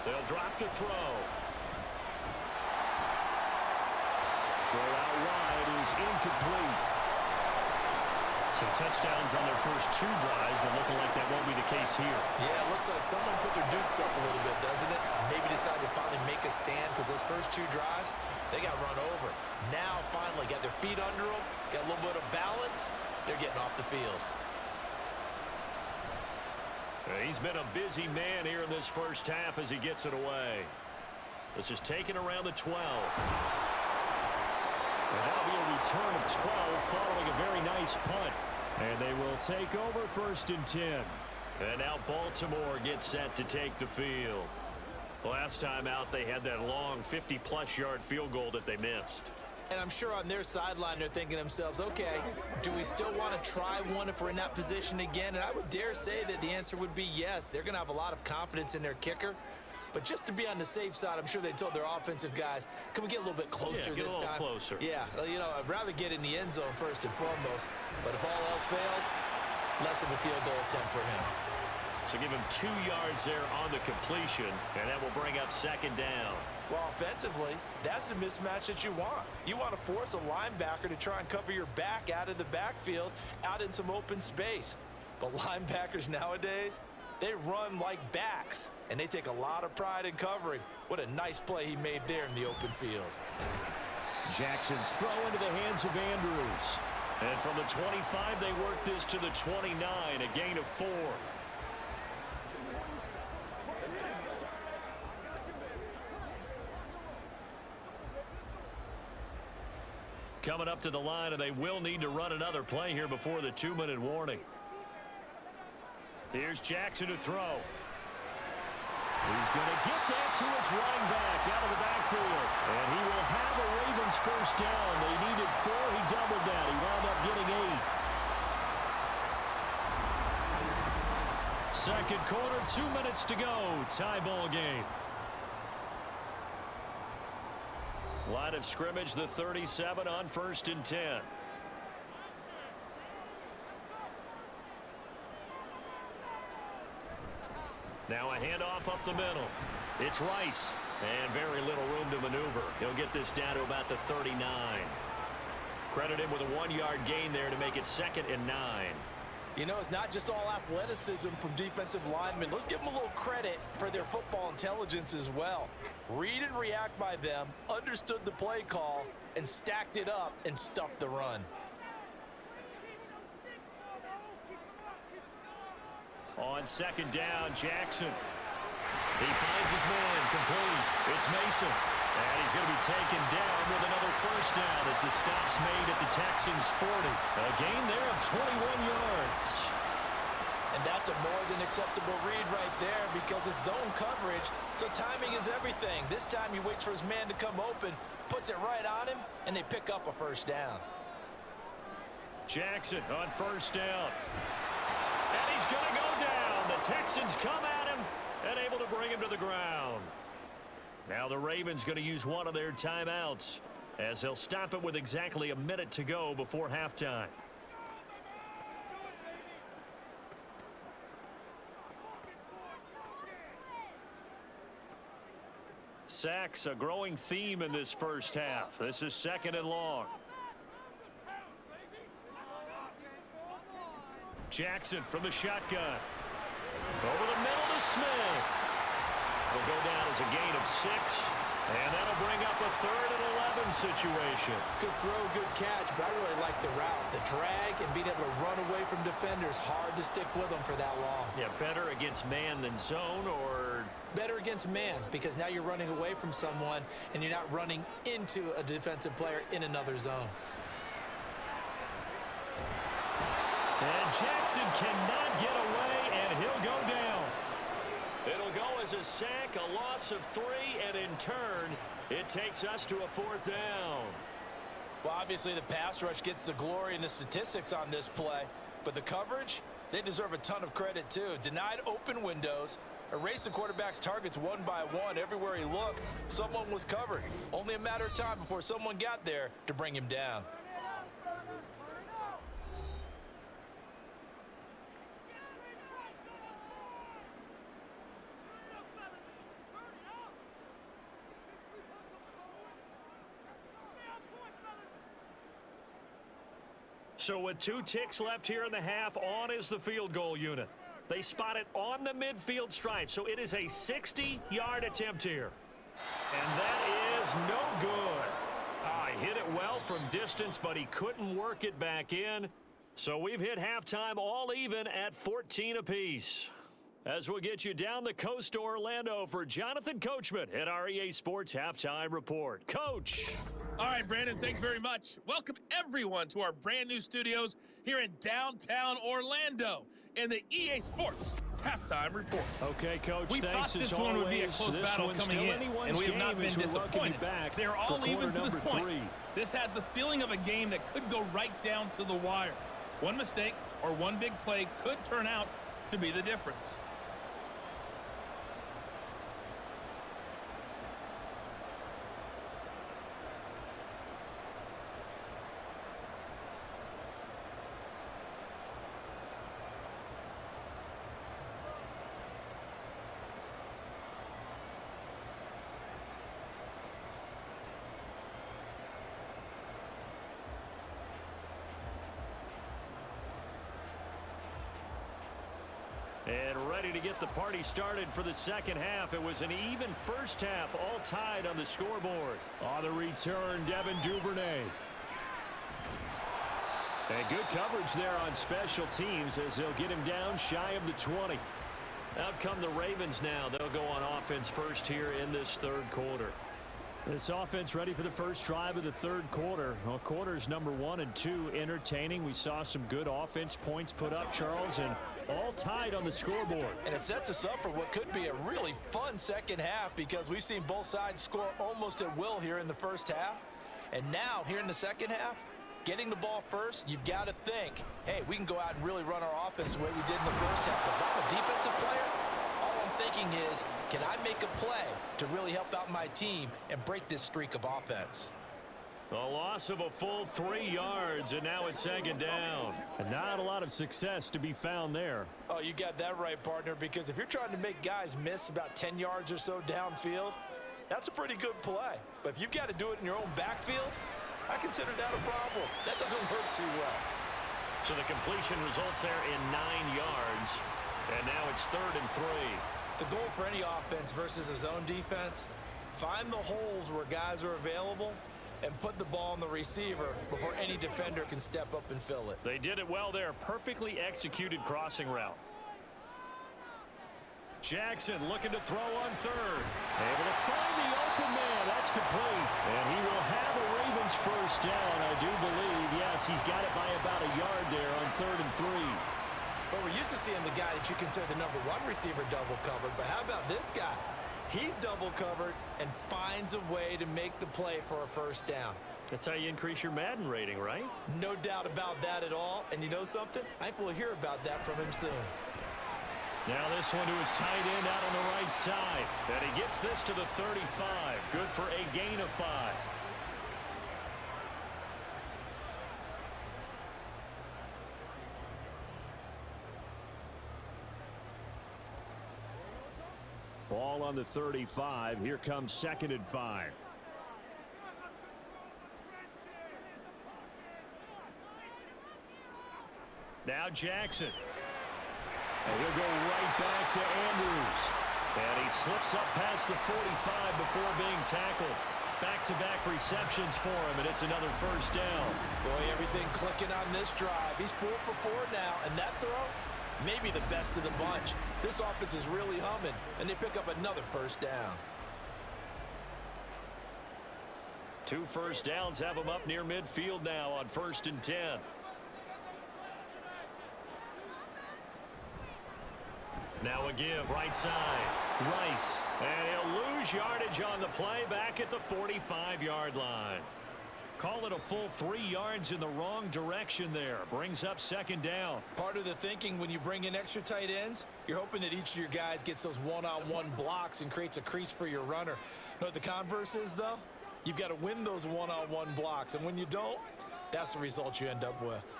Speaker 1: They'll drop to throw. Throw out wide is incomplete. Some touchdowns on their first 2 drives, but looking like that won't be the case here.
Speaker 2: Yeah, it looks like someone put their dukes up a little bit, doesn't it? Maybe decided to finally make a stand because those first 2 drives, they got run over. Now, finally, got their feet under them, got a little bit of balance. They're getting off the field.
Speaker 1: He's been a busy man here in this first half as he gets it away. This is taken around the 12. And that'll be a return of 12 following a very nice punt. And they will take over 1st and 10. And now Baltimore gets set to take the field. Last time out, they had that long 50-plus yard field goal that they missed.
Speaker 3: And I'm sure on their sideline they're thinking to themselves, okay, do we still want to try one if we're in that position again? And I would dare say that the answer would be yes. They're going to have a lot of confidence in their kicker. But just to be on the safe side, I'm sure they told their offensive guys, can we get a little bit closer
Speaker 1: get
Speaker 3: this
Speaker 1: a little
Speaker 3: time?
Speaker 1: closer.
Speaker 3: Yeah, you know, I'd rather get in the end zone first and foremost. But if all else fails, less of a field goal attempt for him.
Speaker 1: So give him 2 yards there on the completion, and that will bring up second down.
Speaker 2: Well, offensively, that's the mismatch that you want. You want to force a linebacker to try and cover your back out of the backfield, out in some open space. But linebackers nowadays, they run like backs, and they take a lot of pride in covering. What a nice play he made there in the open field.
Speaker 1: Jackson's throw into the hands of Andrews. And from the 25, they work this to the 29, a gain of 4. Coming up to the line, and they will need to run another play here before the 2-minute warning. Here's Jackson to throw. He's going to get that to his running back out of the backfield. And he will have a Ravens first down. They needed 4. He doubled that. He wound up getting 8. Second quarter, 2 minutes to go. Tie ball game. Line of scrimmage, the 37 on 1st and 10. Now a handoff up the middle. It's Rice. And very little room to maneuver. He'll get this down to about the 39. Credit him with a 1-yard gain there to make it 2nd and 9.
Speaker 2: You know, it's not just all athleticism from defensive linemen. Let's give them a little credit for their football intelligence as well. Read and react by them, understood the play call, and stacked it up and stuffed the run.
Speaker 1: On 2nd down, Jackson. He finds his man, complete. It's Mason. And he's going to be taken down with another first down as the stop's made at the Texans' 40. A gain there of 21 yards.
Speaker 2: And that's a more than acceptable read right there because it's zone coverage, so timing is everything. This time he waits for his man to come open, puts it right on him, and they pick up a first down.
Speaker 1: Jackson on first down. And he's going to go down. The Texans come at him and able to bring him to the ground. Now the Ravens going to use one of their timeouts as they'll stop it with exactly a minute to go before halftime. Sacks, a growing theme in this first half. This is 2nd and long. Jackson from the shotgun. Over the middle to Smith. Will go down as a gain of 6. And that'll bring up a 3rd and 11 situation.
Speaker 3: Good throw, good catch, but I really like the route. The drag and being able to run away from defenders. Hard to stick with them for that long.
Speaker 1: Yeah, better against man than zone, or?
Speaker 3: Better against man, because now you're running away from someone and you're not running into a defensive player in another zone.
Speaker 1: And Jackson cannot get away, and he'll go down. It'll go as a sack, a loss of 3, and in turn, it takes us to a 4th down.
Speaker 2: Well, obviously the pass rush gets the glory and the statistics on this play, but the coverage, they deserve a ton of credit too. Denied open windows, erased the quarterback's targets one by one. Everywhere he looked, someone was covered. Only a matter of time before someone got there to bring him down.
Speaker 1: So with 2 ticks left here in the half, on is the field goal unit. They spot it on the midfield stripe, so it is a 60-yard attempt here. And that is no good. He hit it well from distance, but he couldn't work it back in. So we've hit halftime all even at 14 apiece. As we'll get you down the coast to Orlando for Jonathan Coachman at our EA Sports Halftime Report. Coach.
Speaker 5: All right, Brandon, thanks very much. Welcome, everyone, to our brand new studios here in downtown Orlando in the EA Sports Halftime Report.
Speaker 1: Okay, Coach,
Speaker 5: we
Speaker 1: thanks
Speaker 5: thought this
Speaker 1: as
Speaker 5: one would be a
Speaker 1: always.
Speaker 5: close
Speaker 1: This
Speaker 5: battle
Speaker 1: one's
Speaker 5: coming
Speaker 1: still
Speaker 5: in,
Speaker 1: anyone's
Speaker 5: and we have
Speaker 1: game
Speaker 5: not been
Speaker 1: as we're welcoming
Speaker 5: disappointed.
Speaker 1: you back
Speaker 5: They're all
Speaker 1: for
Speaker 5: even
Speaker 1: quarter
Speaker 5: to this
Speaker 1: number
Speaker 5: point.
Speaker 1: 3.
Speaker 5: This has the feeling of a game that could go right down to the wire. One mistake or one big play could turn out to be the difference.
Speaker 1: And ready to get the party started for the second half. It was an even first half, all tied on the scoreboard.
Speaker 4: On the return, Devin Duvernay.
Speaker 1: And good coverage there on special teams as they'll get him down shy of the 20. Out come the Ravens now. They'll go on offense first here in this third quarter.
Speaker 4: This offense ready for the first drive of the third quarter. Well, quarters number 1 and 2 entertaining. We saw some good offense points put up, Charles, and all tied on the scoreboard.
Speaker 2: And it sets us up for what could be a really fun second half because we've seen both sides score almost at will here in the first half. And now here in the second half, getting the ball first, you've got to think, hey, we can go out and really run our offense the way we did in the first half. But if I'm a defensive player, all I'm thinking is, can I make a play to really help out my team and break this streak of offense?
Speaker 1: A loss of a full 3 yards, and now it's second down.
Speaker 4: And not a lot of success to be found there.
Speaker 2: Oh, you got that right, partner, because if you're trying to make guys miss about 10 yards or so downfield, that's a pretty good play. But if you've got to do it in your own backfield, I consider that a problem. That doesn't work too well.
Speaker 1: So the completion results there in 9 yards, and now it's 3rd and 3.
Speaker 3: The goal for any offense versus a zone defense, find the holes where guys are available and put the ball on the receiver before any defender can step up and fill it.
Speaker 1: They did it well there. Perfectly executed crossing route. Jackson looking to throw on 3rd. Able to find the open man. That's complete. And he will have a Ravens first down, I do believe. Yes, he's got it by about a yard there on 3rd and 3.
Speaker 3: But we're used to seeing the guy that you consider the number 1 receiver double covered. But how about this guy? He's double covered and finds a way to make the play for a first down.
Speaker 1: That's how you increase your Madden rating, right?
Speaker 3: No doubt about that at all. And you know something? I think we'll hear about that from him soon.
Speaker 1: Now this one to his tight end out on the right side. And he gets this to the 35. Good for a gain of 5.
Speaker 4: Ball on the 35. Here comes 2nd and 5.
Speaker 1: Now Jackson. And he'll go right back to Andrews. And he slips up past the 45 before being tackled. Back-to-back receptions for him, and it's another first down.
Speaker 2: Boy, everything clicking on this drive. He's 4 for 4 now, and that throw, maybe the best of the bunch. This offense is really humming, and they pick up another first down.
Speaker 1: 2 first downs have him up near midfield now on 1st and 10. Now a give, right side. Rice. And he'll lose yardage on the play back at the 45-yard line. Call it a full 3 yards in the wrong direction there. Brings up 2nd down.
Speaker 3: Part of the thinking when you bring in extra tight ends, you're hoping that each of your guys gets those one-on-one blocks and creates a crease for your runner. You know what the converse is, though? You've got to win those one-on-one blocks. And when you don't, that's the result you end up with.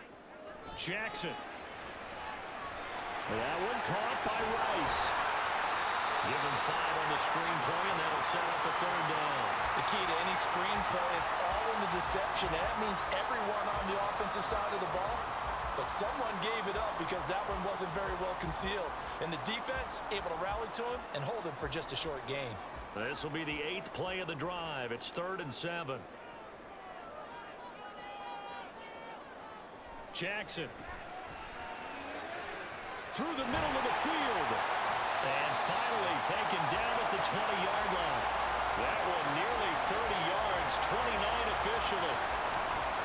Speaker 1: Jackson.
Speaker 4: That one caught by Rice.
Speaker 1: Give him 5 on the screen play, and that'll set up the 3rd down.
Speaker 2: The key to any screen play is all in the deception, and that means everyone on the offensive side of the ball. But someone gave it up because that one wasn't very well concealed. And the defense able to rally to him and hold him for just a short gain.
Speaker 1: This will be the 8th play of the drive. It's 3rd and 7. Jackson. Through the middle of the field. And finally taken down at the 20-yard line. That one nearly 30 yards, 29 officially.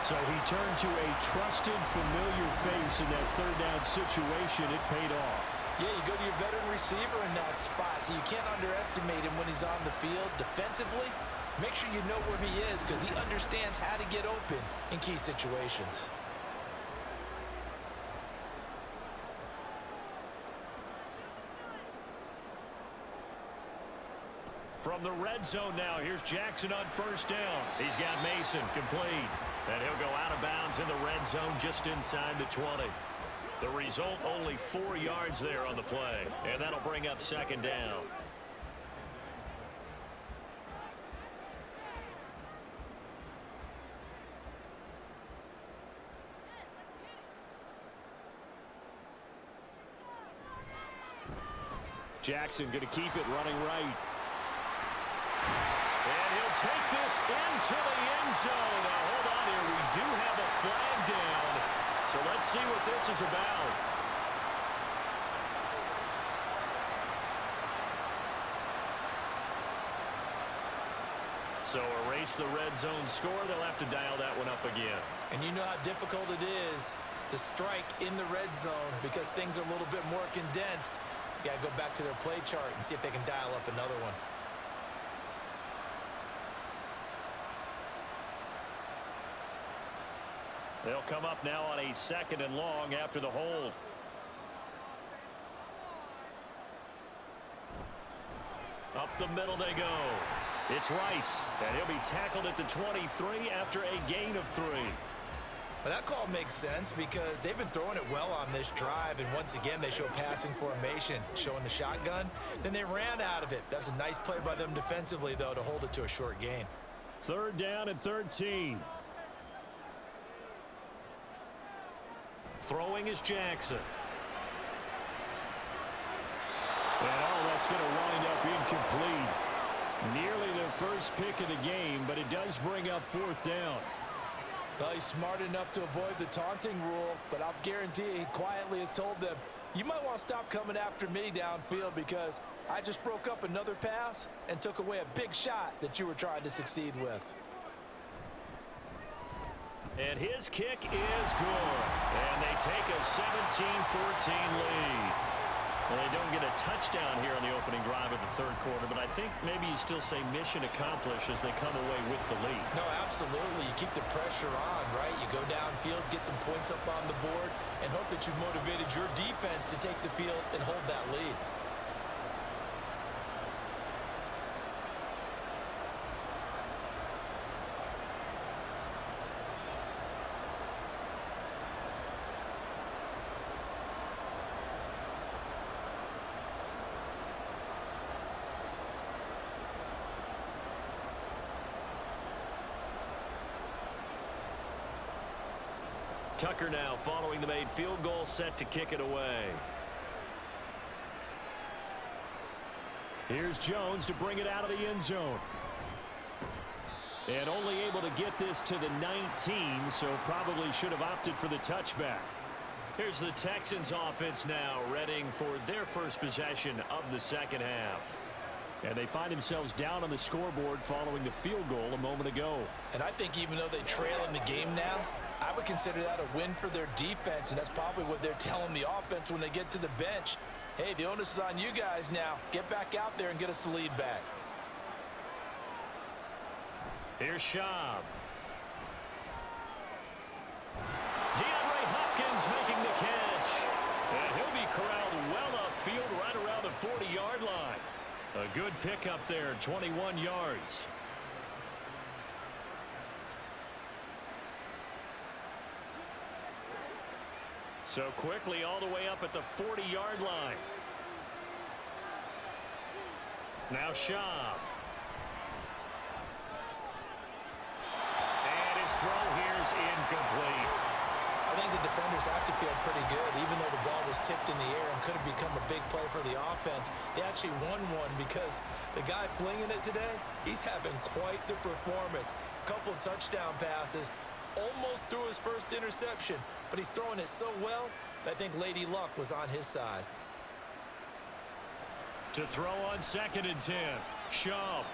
Speaker 4: So he turned to a trusted, familiar face in that 3rd down situation. It paid off.
Speaker 2: Yeah, you go to your veteran receiver in that spot, so you can't underestimate him when he's on the field defensively. Make sure you know where he is because he understands how to get open in key situations.
Speaker 1: From the red zone now, here's Jackson on 1st down. He's got Mason complete. And he'll go out of bounds in the red zone just inside the 20. The result, only 4 yards there on the play. And that'll bring up 2nd down.
Speaker 4: Jackson going to keep it running right.
Speaker 1: And he'll take this into the end zone. Now, hold on here. We do have a flag down. So let's see what this is about. So erase the red zone score. They'll have to dial that one up again.
Speaker 3: And you know how difficult it is to strike in the red zone because things are a little bit more condensed. You got to go back to their play chart and see if they can dial up another one.
Speaker 1: They'll come up now on a 2nd and long after the hold. Up the middle they go. It's Rice, and he'll be tackled at the 23 after a gain of 3.
Speaker 3: But that call makes sense because they've been throwing it well on this drive, and once again they show passing formation, showing the shotgun. Then they ran out of it. That's a nice play by them defensively, though, to hold it to a short gain.
Speaker 1: 3rd down and 13. Throwing is Jackson.
Speaker 4: And that's going to wind up incomplete. Nearly their first pick of the game, but it does bring up 4th down.
Speaker 2: Well, he's smart enough to avoid the taunting rule, but I'll guarantee he quietly has told them, you might want to stop coming after me downfield because I just broke up another pass and took away a big shot that you were trying to succeed with.
Speaker 1: And his kick is good. And they take a 17-14 lead. Well, they don't get a touchdown here on the opening drive of the 3rd quarter, but I think maybe you still say mission accomplished as they come away with the lead.
Speaker 3: No, absolutely. You keep the pressure on, right? You go downfield, get some points up on the board, and hope that you've motivated your defense to take the field and hold that lead.
Speaker 1: Tucker now following the made field goal, set to kick it away.
Speaker 4: Here's Jones to bring it out of the end zone. And only able to get this to the 19, so probably should have opted for the touchback.
Speaker 1: Here's the Texans offense now, readying for their first possession of the 2nd half.
Speaker 4: And they find themselves down on the scoreboard following the field goal a moment ago.
Speaker 2: And I think even though they trail in the game now, I would consider that a win for their defense, and that's probably what they're telling the offense when they get to the bench. Hey, the onus is on you guys now. Get back out there and get us the lead back.
Speaker 1: Here's Schaub. DeAndre Hopkins making the catch. And he'll be corralled well upfield right around the 40-yard line. A good pickup there, 21 yards. So quickly all the way up at the 40-yard line. Now Schaub. And his throw here is incomplete.
Speaker 3: I think the defenders have to feel pretty good, even though the ball was tipped in the air and could have become a big play for the offense. They actually won one because the guy flinging it today, he's having quite the performance. Couple of touchdown passes, almost threw his first interception, but he's throwing it so well that I think Lady Luck was on his side.
Speaker 1: To throw on 2nd and 10, Schaub.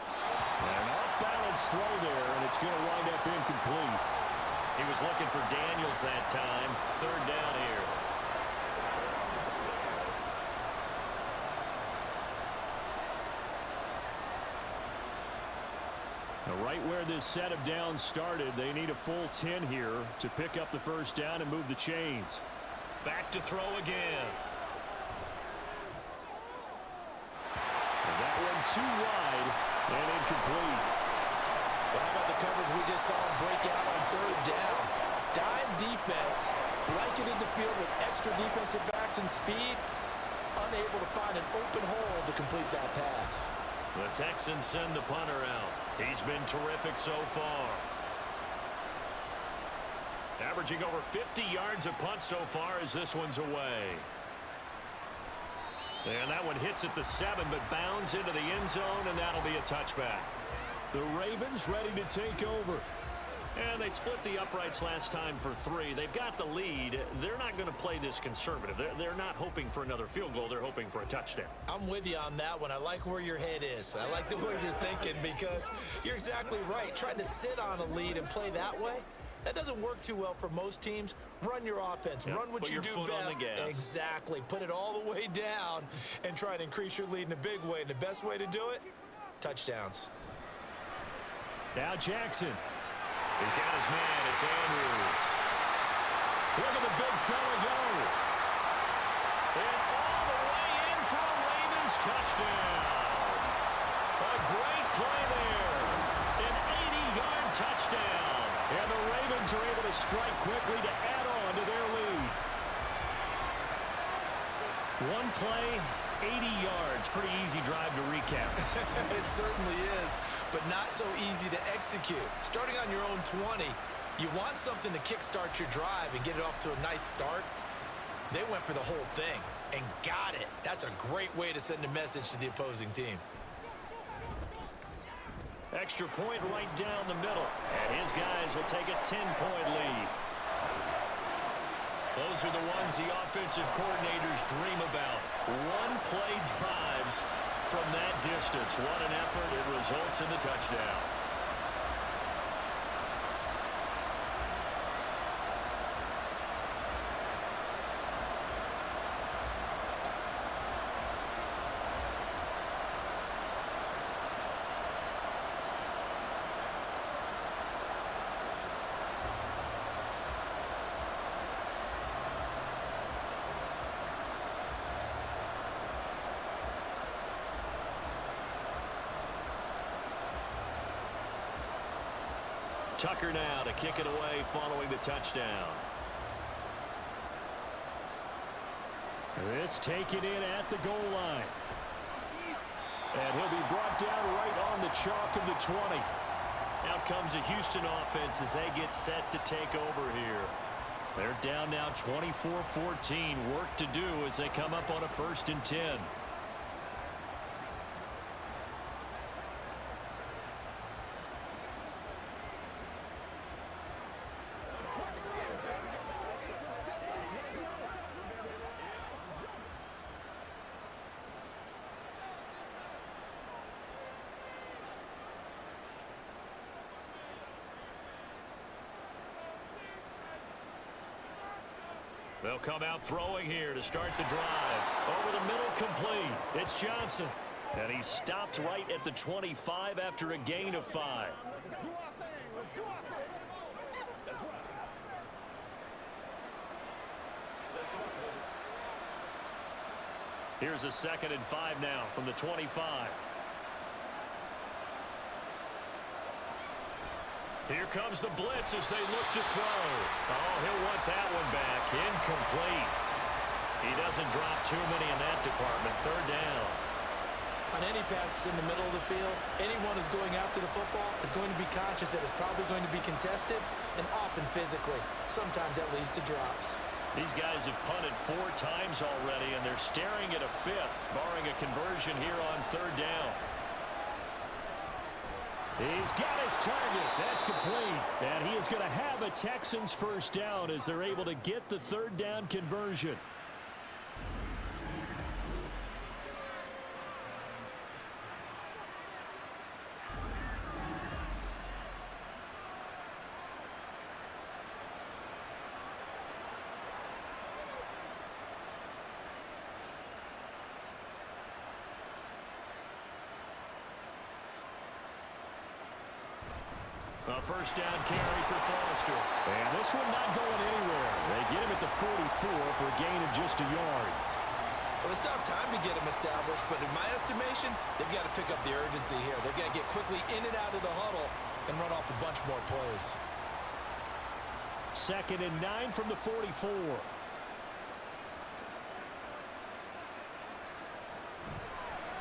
Speaker 4: An off-balance throw there, and it's going to wind up incomplete.
Speaker 1: He was looking for Daniels that time. 3rd down here.
Speaker 4: Now, right where this set of downs started, they need a full 10 here to pick up the 1st down and move the chains.
Speaker 1: Back to throw again.
Speaker 4: And that one too wide and incomplete.
Speaker 2: Well, how about the coverage we just saw him break out on 3rd down? Dime defense, blanketed the field with extra defensive backs and speed, unable to find an open hole to complete that pass.
Speaker 1: The Texans send the punter out. He's been terrific so far. Averaging over 50 yards a punt so far as this one's away. And that one hits at the 7, but bounds into the end zone, and that'll be a touchback.
Speaker 4: The Ravens ready to take over.
Speaker 1: And they split the uprights last time for 3. They've got the lead. They're not going to play this conservative. They're not hoping for another field goal. They're hoping for a touchdown.
Speaker 3: I'm with you on that one. I like where your head is. I like the way you're thinking because you're exactly right. Trying to sit on a lead and play that way, that doesn't work too well for most teams. Run your offense. Run what you do best. Exactly. Put it all the way down and try to increase your lead in a big way. And the best way to do it, touchdowns.
Speaker 4: Now Jackson.
Speaker 1: He's got his man. It's Andrews.
Speaker 4: Look at the big fella go.
Speaker 1: And all the way in for a Ravens touchdown. A great play there. An 80-yard touchdown.
Speaker 4: And the Ravens are able to strike quickly to add on to their lead. One play, 80 yards. Pretty easy drive to recap.
Speaker 3: It certainly is, but not so easy to execute. Starting on your own 20, you want something to kickstart your drive and get it off to a nice start. They went for the whole thing and got it. That's a great way to send a message to the opposing team.
Speaker 1: Extra point right down the middle. And his guys will take a 10-point lead. Those are the ones the offensive coordinators dream about. One-play drives from that distance. What an effort. It results in the touchdown. Tucker now to kick it away following the touchdown.
Speaker 4: This taken in at the goal line. And he'll be brought down right on the chalk of the 20.
Speaker 1: Out comes a Houston offense as they get set to take over here. They're down now 24-14. Work to do as they come up on a 1st and 10. They'll come out throwing here to start the drive. Over the middle, complete. It's Johnson. And he's stopped right at the 25 after a gain of 5. Here's a 2nd and 5 now from the 25. Here comes the blitz as they look to throw. Oh, he'll want that one back. Incomplete. He doesn't drop too many in that department. 3rd down.
Speaker 3: On any passes in the middle of the field, anyone who's going after the football is going to be conscious that it's probably going to be contested and often physically. Sometimes that leads to drops.
Speaker 1: These guys have punted 4 times already, and they're staring at a 5th, barring a conversion here on 3rd down.
Speaker 4: He's got his target. That's complete. And he is going to have a Texans 1st down as they're able to get the 3rd down conversion.
Speaker 1: A 1st down carry for Foster.
Speaker 4: And this one not going anywhere. They get him at the 44 for a gain of just a yard.
Speaker 3: Well, they still have time to get him established, but in my estimation, they've got to pick up the urgency here. They've got to get quickly in and out of the huddle and run off a bunch more plays.
Speaker 4: 2nd and 9 from the 44.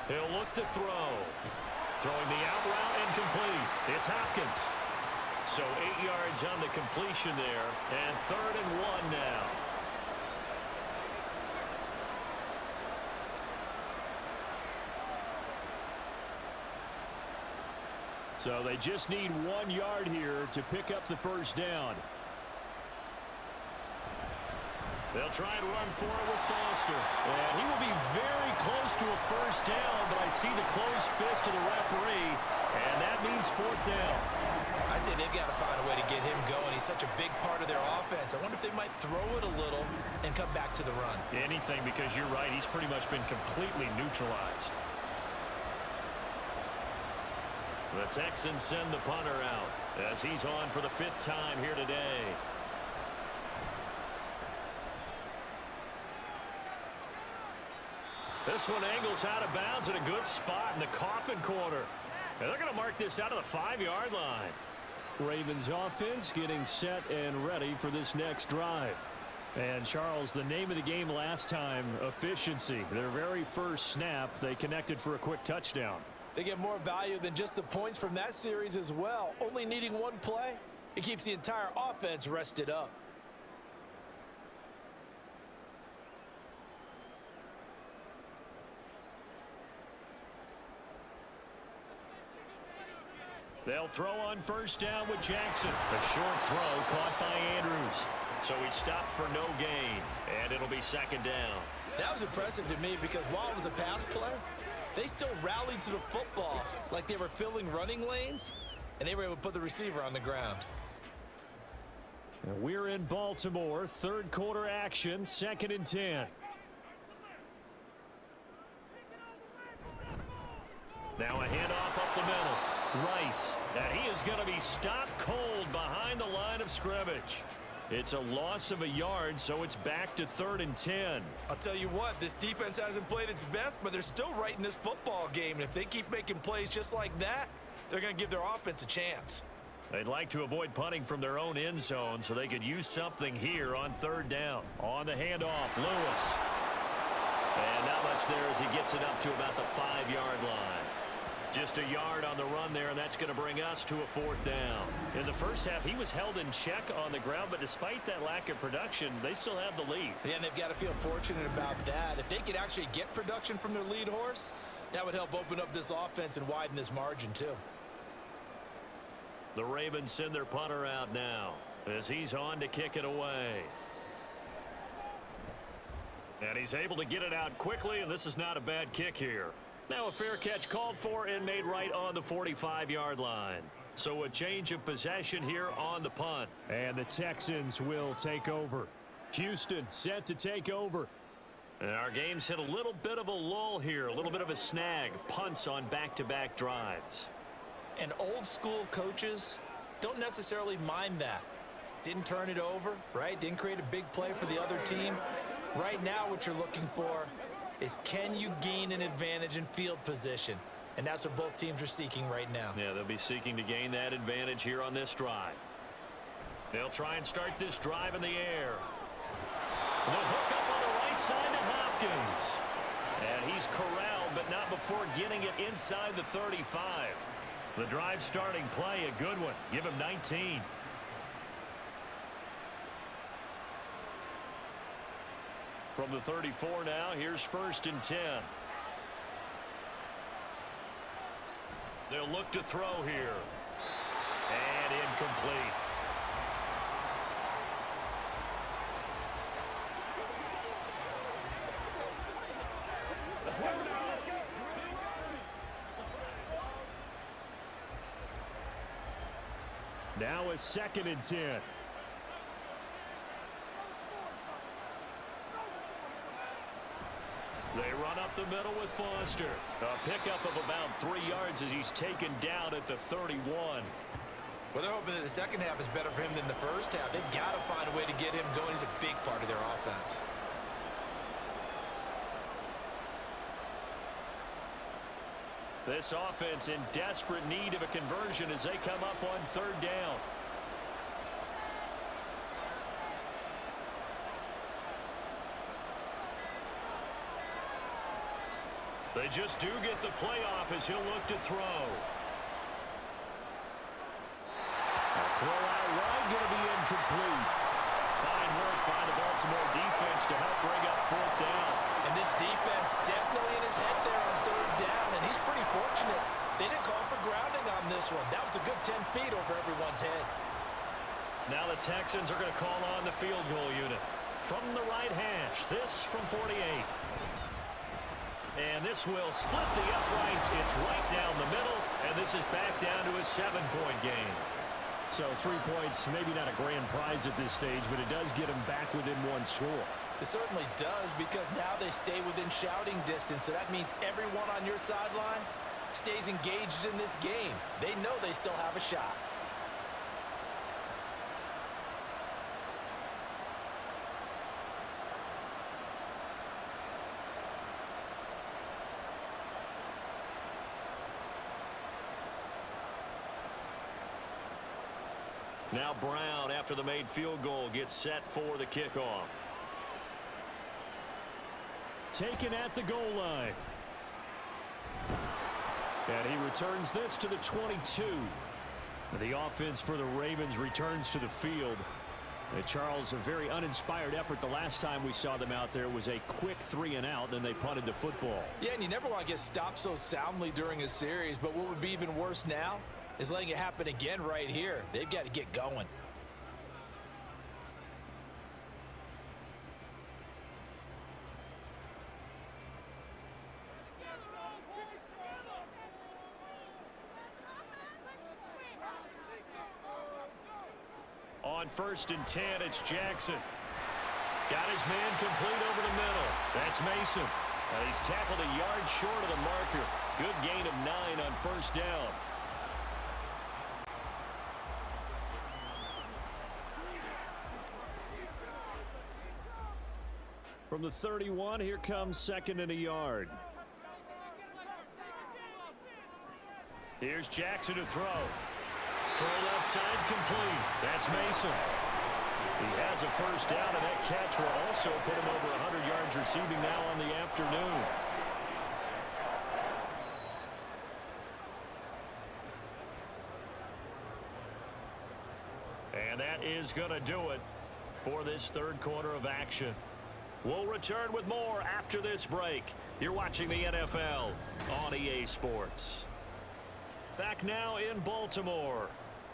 Speaker 1: He'll look to throw. Throwing the out route incomplete. It's Hopkins. So 8 yards on the completion there, and 3rd and 1 now.
Speaker 4: So they just need 1 yard here to pick up the first down.
Speaker 1: They'll try and run for it with Foster.
Speaker 4: And he will be very close to a first down, but I see the closed fist of the referee, and that means 4th down.
Speaker 3: I'd say they've got to find a way to get him going. He's such a big part of their offense. I wonder if they might throw it a little and come back to the run.
Speaker 1: Anything, because you're right. He's pretty much been completely neutralized. The Texans send the punter out as he's on for the 5th time here today. This one angles out of bounds in a good spot in the coffin corner. And they're going to mark this out of the 5-yard line.
Speaker 4: Ravens offense getting set and ready for this next drive. And Charles, the name of the game last time, efficiency. Their very first snap, they connected for a quick touchdown.
Speaker 2: They get more value than just the points from that series as well. Only needing 1 play, it keeps the entire offense rested up.
Speaker 1: They'll throw on first down with Jackson. A short throw caught by Andrews. So he stopped for no gain, and it'll be 2nd down.
Speaker 3: That was impressive to me because while it was a pass play, they still rallied to the football like they were filling running lanes, and they were able to put the receiver on the ground.
Speaker 4: And we're in Baltimore, 3rd quarter action, 2nd and 10.
Speaker 1: Now a handoff up the middle. Rice, and he is going to be stopped cold behind the line of scrimmage. It's a loss of a yard, so it's back to 3rd and 10.
Speaker 3: I'll tell you what, this defense hasn't played its best, but they're still right in this football game. And if they keep making plays just like that, they're going to give their offense a chance.
Speaker 1: They'd like to avoid punting from their own end zone so they could use something here on 3rd down. On the handoff, Lewis. And not much there as he gets it up to about the 5-yard line. Just a yard on the run there, and that's going to bring us to a 4th down. In the first half, he was held in check on the ground, but despite that lack of production, they still have the lead.
Speaker 3: Yeah, and they've got to feel fortunate about that. If they could actually get production from their lead horse, that would help open up this offense and widen this margin too.
Speaker 1: The Ravens send their punter out now as he's on to kick it away. And he's able to get it out quickly, and this is not a bad kick here. Now a fair catch called for and made right on the 45-yard line. So a change of possession here on the punt.
Speaker 4: And the Texans will take over. Houston set to take over.
Speaker 1: And our game's hit a little bit of a lull here, a little bit of a snag. Punts on back-to-back drives.
Speaker 3: And old school coaches don't necessarily mind that. Didn't turn it over, right? Didn't create a big play for the other team. Right now what you're looking for is can you gain an advantage in field position? And that's what both teams are seeking right now.
Speaker 1: Yeah, they'll be seeking to gain that advantage here on this drive. They'll try and start this drive in the air. The hook up on the right side to Hopkins. And he's corralled, but not before getting it inside the 35. The drive starting play, a good one. Give him 19. From the 34 now, here's 1st and 10. They'll look to throw here. And incomplete.
Speaker 2: Let's go now, let's go.
Speaker 4: Now a 2nd and 10.
Speaker 1: They run up the middle with Foster. A pickup of about 3 yards as he's taken down at the 31.
Speaker 3: Well, they're hoping that the second half is better for him than the first half. They've got to find a way to get him going. He's a big part of their offense.
Speaker 1: This offense in desperate need of a conversion as they come up on 3rd down. They just do get the playoff as he'll look to throw.
Speaker 4: A throw out wide, going to be incomplete.
Speaker 1: Fine work by the Baltimore defense to help bring up 4th down.
Speaker 2: And this defense definitely in his head there on 3rd down, and he's pretty fortunate. They didn't call for grounding on this one. That 10 feet over everyone's head.
Speaker 1: Now the Texans are going to call on the field goal unit. From the right hash, this from 48. And this will split the uprights. It's right down the middle, and this is back down to a 7-point game.
Speaker 4: So 3 points, maybe not a grand prize at this stage, but it does get them back within one score.
Speaker 2: It certainly does, because now they stay within shouting distance, so that means everyone on your sideline stays engaged in this game. They know they still have a shot.
Speaker 1: Now Brown, after the made field goal, gets set for the kickoff.
Speaker 4: Taken at the goal line. And he returns this to the 22. The offense for the Ravens returns to the field. Charles, a very uninspired effort. The last time we saw them out there was a quick 3-and-out, then they punted the football.
Speaker 2: Yeah, and you never want to get stopped so soundly during a series, but what would be even worse now is letting it happen again right here. They've got to get going.
Speaker 1: On 1st and 10, it's Jackson. Got his man complete over the middle. That's Mason. He's tackled a yard short of the marker. Good gain of 9 on 1st down.
Speaker 4: From the 31, here comes 2nd and a yard.
Speaker 1: Here's Jackson to throw. Throw left side complete. That's Mason. He has a 1st down, and that catch will also put him over 100 yards receiving now on the afternoon. And that is going to do it for this 3rd quarter of action. We'll return with more after this break. You're watching the NFL on EA Sports. Back now in Baltimore.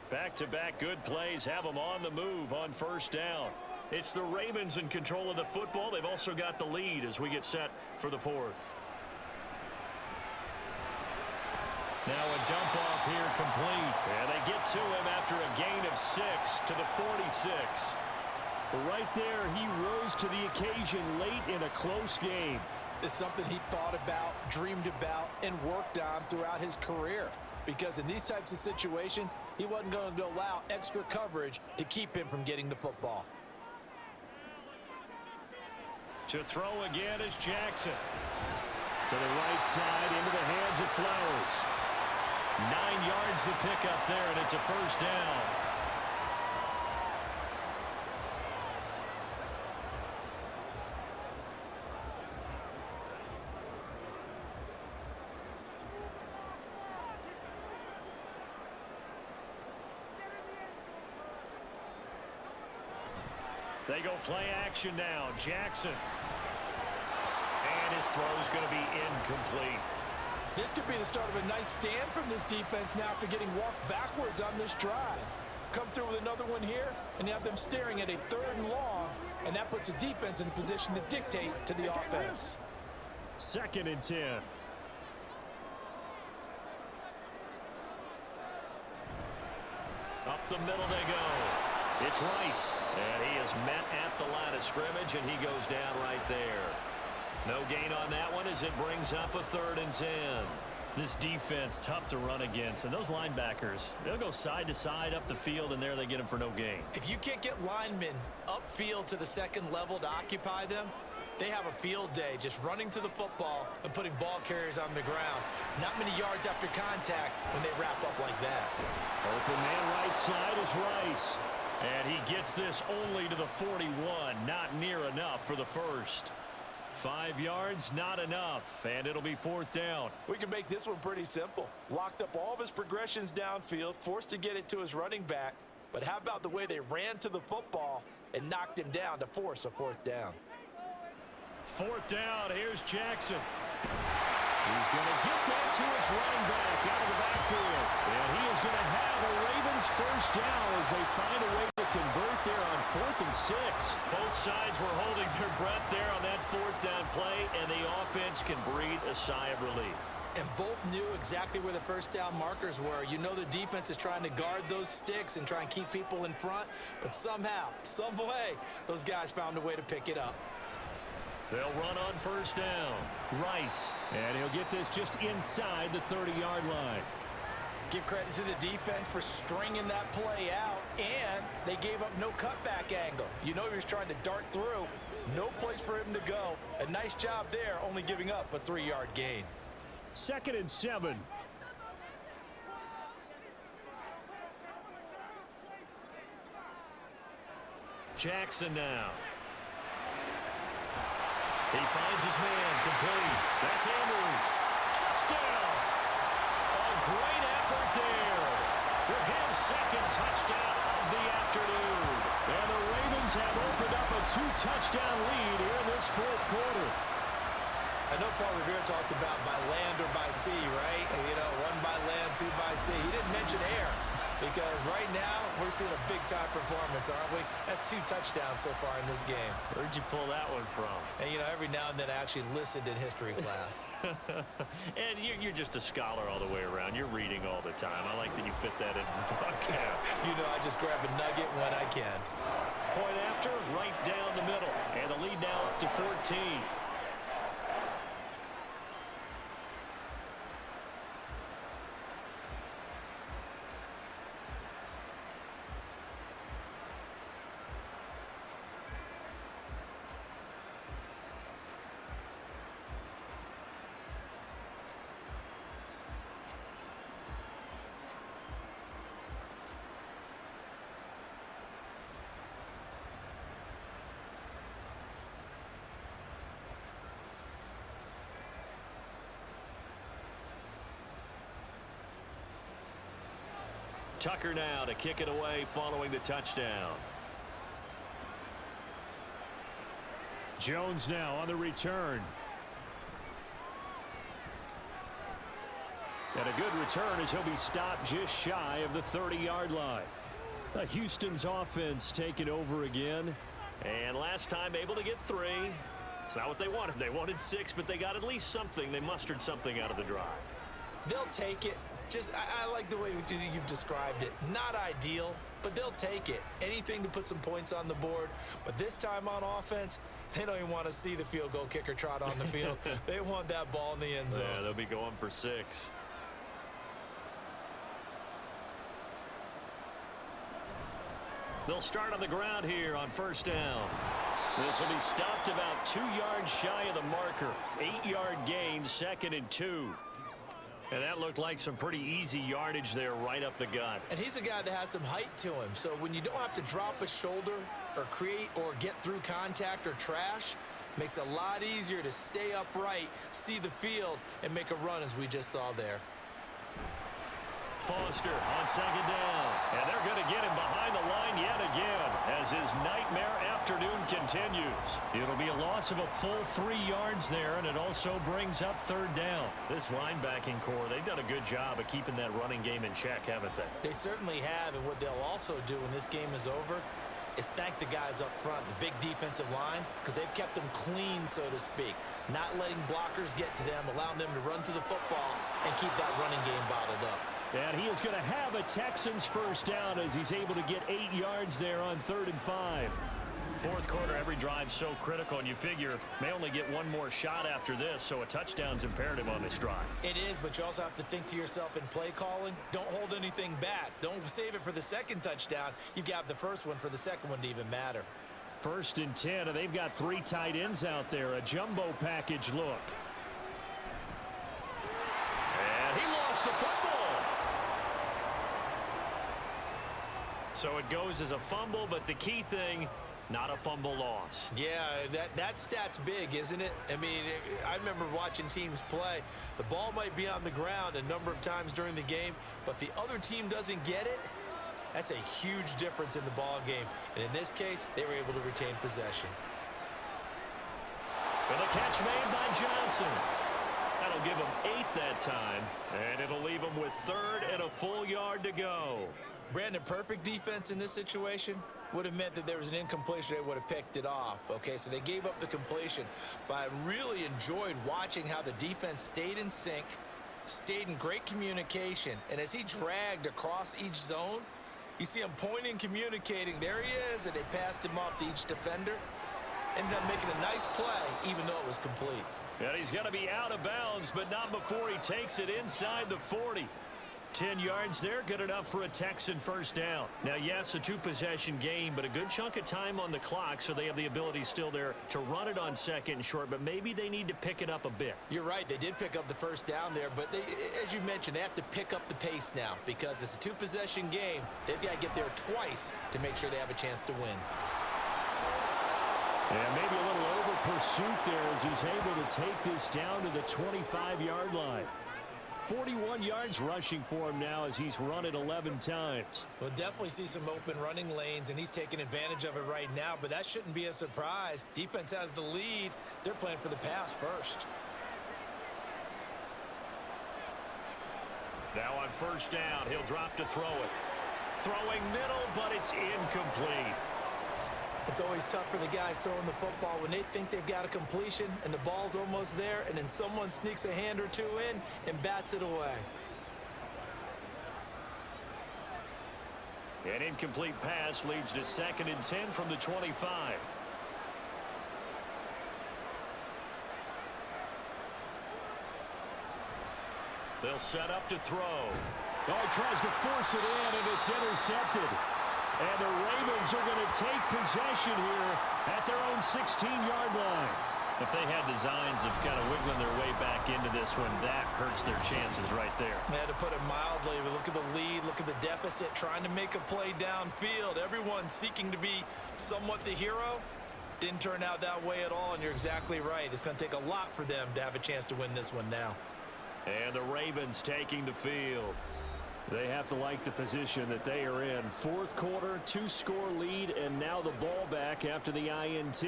Speaker 1: Back-to-back good plays have them on the move on 1st down. It's the Ravens in control of the football. They've also got the lead as we get set for the 4th. Now a dump off here complete. And they get to him after a gain of 6 to the 46.
Speaker 4: Right there, he rose to the occasion late in a close game.
Speaker 2: It's something he thought about, dreamed about, and worked on throughout his career. Because in these types of situations, he wasn't going to allow extra coverage to keep him from getting the football.
Speaker 1: To throw again is Jackson.
Speaker 4: To the right side, into the hands of Flowers.
Speaker 1: 9 yards to pick up there, and it's a 1st down. They go play action now. Jackson. And his throw is going to be incomplete.
Speaker 2: This could be the start of a nice stand from this defense now after getting walked backwards on this drive. Come through with another one here, and you have them staring at a 3rd and long, and that puts the defense in a position to dictate to the offense.
Speaker 4: 2nd and 10.
Speaker 1: Up the middle they go. It's Rice, and he is met at the line of scrimmage, and he goes down right there. No gain on that one as it brings up a 3rd and 10.
Speaker 4: This defense, tough to run against, and those linebackers, they'll go side to side up the field, and there they get them for no gain.
Speaker 3: If you can't get linemen upfield to the 2nd level to occupy them, they have a field day just running to the football and putting ball carriers on the ground. Not many yards after contact when they wrap up like that.
Speaker 4: Open man right side is Rice.
Speaker 1: And he gets this only to the 41. Not near enough for the 1st. 5 yards, not enough. And it'll be 4th down.
Speaker 2: We can make this one pretty simple. Locked up all of his progressions downfield, forced to get it to his running back. But how about the way they ran to the football and knocked him down to force a 4th down?
Speaker 1: 4th down, here's Jackson.
Speaker 4: He's going to get that to his running back out of the backfield. And he is going to have a first down as they find a way to convert there on 4th and 6.
Speaker 1: Both sides were holding their breath there on that 4th down play, and the offense can breathe a sigh of relief.
Speaker 3: And both knew exactly where the first down markers were. You know the defense is trying to guard those sticks and try and keep people in front, but somehow, some way, those guys found a way to pick it up.
Speaker 1: They'll run on first down. Rice.
Speaker 4: And he'll get this just inside the 30-yard line.
Speaker 2: Give credit to the defense for stringing that play out, and they gave up no cutback angle. You know he was trying to dart through. No place for him to go. A nice job there, only giving up a 3-yard gain.
Speaker 4: 2nd and 7.
Speaker 1: Jackson now. He finds his man, complete. That's Andrews. Touchdown! A great effort there. With his 2nd touchdown of the afternoon.
Speaker 4: And the Ravens have opened up a 2-touchdown lead here in this 4th quarter.
Speaker 3: I know Paul Revere talked about by land or by sea, right? You know, 1 by land, 2 by sea. He didn't mention air because right now we're seeing a big-time performance, aren't we? That's 2 touchdowns so far in this game.
Speaker 1: Where'd you pull that one from?
Speaker 3: And, you know, every now and then I actually listened in history class.
Speaker 1: And you're just a scholar all the way around. You're reading all the time. I like that you fit that into the podcast.
Speaker 3: You know, I just grab a nugget when I can.
Speaker 1: Point after, right down the middle. And the lead now up to 14. Tucker now to kick it away following the touchdown.
Speaker 4: Jones now on the return. And a good return as he'll be stopped just shy of the 30-yard line. Houston's offense taking over again.
Speaker 1: And last time able to get 3. It's not what they wanted. They wanted 6, but they got at least something. They mustered something out of the drive.
Speaker 3: They'll take it. I like the way you've described it. Not ideal, but they'll take it. Anything to put some points on the board. But this time on offense, they don't even want to see the field goal kicker trot on the field. They want that ball in the end zone.
Speaker 1: Yeah, they'll be going for 6. They'll start on the ground here on first down. This will be stopped about 2 yards shy of the marker. 8-yard gain, 2nd and 2. And that looked like some pretty easy yardage there right up the gut.
Speaker 3: And he's a guy that has some height to him. So when you don't have to drop a shoulder or create or get through contact or trash, makes it a lot easier to stay upright, see the field, and make a run as we just saw there.
Speaker 1: Foster on 2nd down. And they're going to get him behind the line yet again as his nightmare afternoon continues.
Speaker 4: It'll be a loss of a full 3 yards there, and it also brings up 3rd down.
Speaker 1: This linebacking core, they've done a good job of keeping that running game in check, haven't they?
Speaker 3: They certainly have, and what they'll also do when this game is over is thank the guys up front, the big defensive line, because they've kept them clean, so to speak. Not letting blockers get to them, allowing them to run to the football and keep that running game bottled up.
Speaker 4: And he is going to have a Texans first down as he's able to get 8 yards there on 3rd and 5.
Speaker 1: 4th quarter, every drive so critical, and you figure may only get one more shot after this, so a touchdown's imperative on this drive.
Speaker 3: It is, but you also have to think to yourself in play calling, don't hold anything back. Don't save it for the 2nd touchdown. You've got the first one for the 2nd one to even matter.
Speaker 4: 1st and 10, and they've got 3 tight ends out there. A jumbo package look.
Speaker 1: And he lost the football. So it goes as a fumble, but the key thing, not a fumble loss.
Speaker 3: Yeah, that stat's big, isn't it? I mean, I remember watching teams play. The ball might be on the ground a number of times during the game, but the other team doesn't get it. That's a huge difference in the ball game. And in this case, they were able to retain possession.
Speaker 1: With a catch made by Johnson. That'll give him 8 that time, and it'll leave him with 3rd and a full yard to go.
Speaker 3: Brandon, perfect defense in this situation would have meant that there was an incompletion. They would have picked it off. Okay, so they gave up the completion. But I really enjoyed watching how the defense stayed in sync, stayed in great communication. And as he dragged across each zone, you see him pointing, communicating. There he is, and they passed him off to each defender. Ended up making a nice play, even though it was complete.
Speaker 1: And he's going to be out of bounds, but not before he takes it inside the 40. 10 yards there, good enough for a Texan first down. Now, yes, a two-possession game, but a good chunk of time on the clock, so they have the ability still there to run it on second and short, but maybe they need to pick it up a bit.
Speaker 3: You're right, they did pick up the first down there, but they, as you mentioned, they have to pick up the pace now because it's a two-possession game. They've got to get there twice to make sure they have a chance to win.
Speaker 4: And maybe a little over pursuit there as he's able to take this down to the 25-yard line. 41 yards rushing for him now as he's run it 11 times.
Speaker 3: We'll definitely see some open running lanes, and he's taking advantage of it right now, but that shouldn't be a surprise. Defense has the lead. They're playing for the pass first.
Speaker 1: Now on first down, he'll drop to throw it. Throwing middle, but it's incomplete.
Speaker 3: It's always tough for the guys throwing the football when they think they've got a completion and the ball's almost there, and then someone sneaks a hand or two in and bats it away.
Speaker 1: An incomplete pass leads to 2nd and 10 from the 25. They'll set up to throw.
Speaker 4: Oh, he tries to force it in, and it's intercepted. And the Ravens are going to take possession here at their own 16-yard line.
Speaker 1: If they had designs of kind of wiggling their way back into this one, that hurts their chances right there.
Speaker 3: Yeah, to put it mildly, but look at the lead, look at the deficit, trying to make a play downfield. Everyone seeking to be somewhat the hero. Didn't turn out that way at all, and you're exactly right. It's going to take a lot for them to have a chance to win this one now.
Speaker 1: And the Ravens taking the field.
Speaker 4: They have to like the position that they are in. Fourth quarter, 2-score lead, and now the ball back after the INT.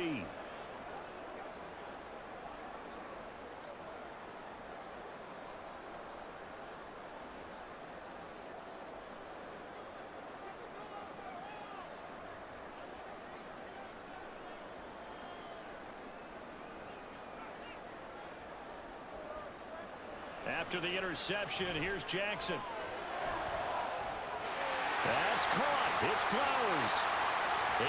Speaker 1: After the interception, here's Jackson. That's caught. It's Flowers.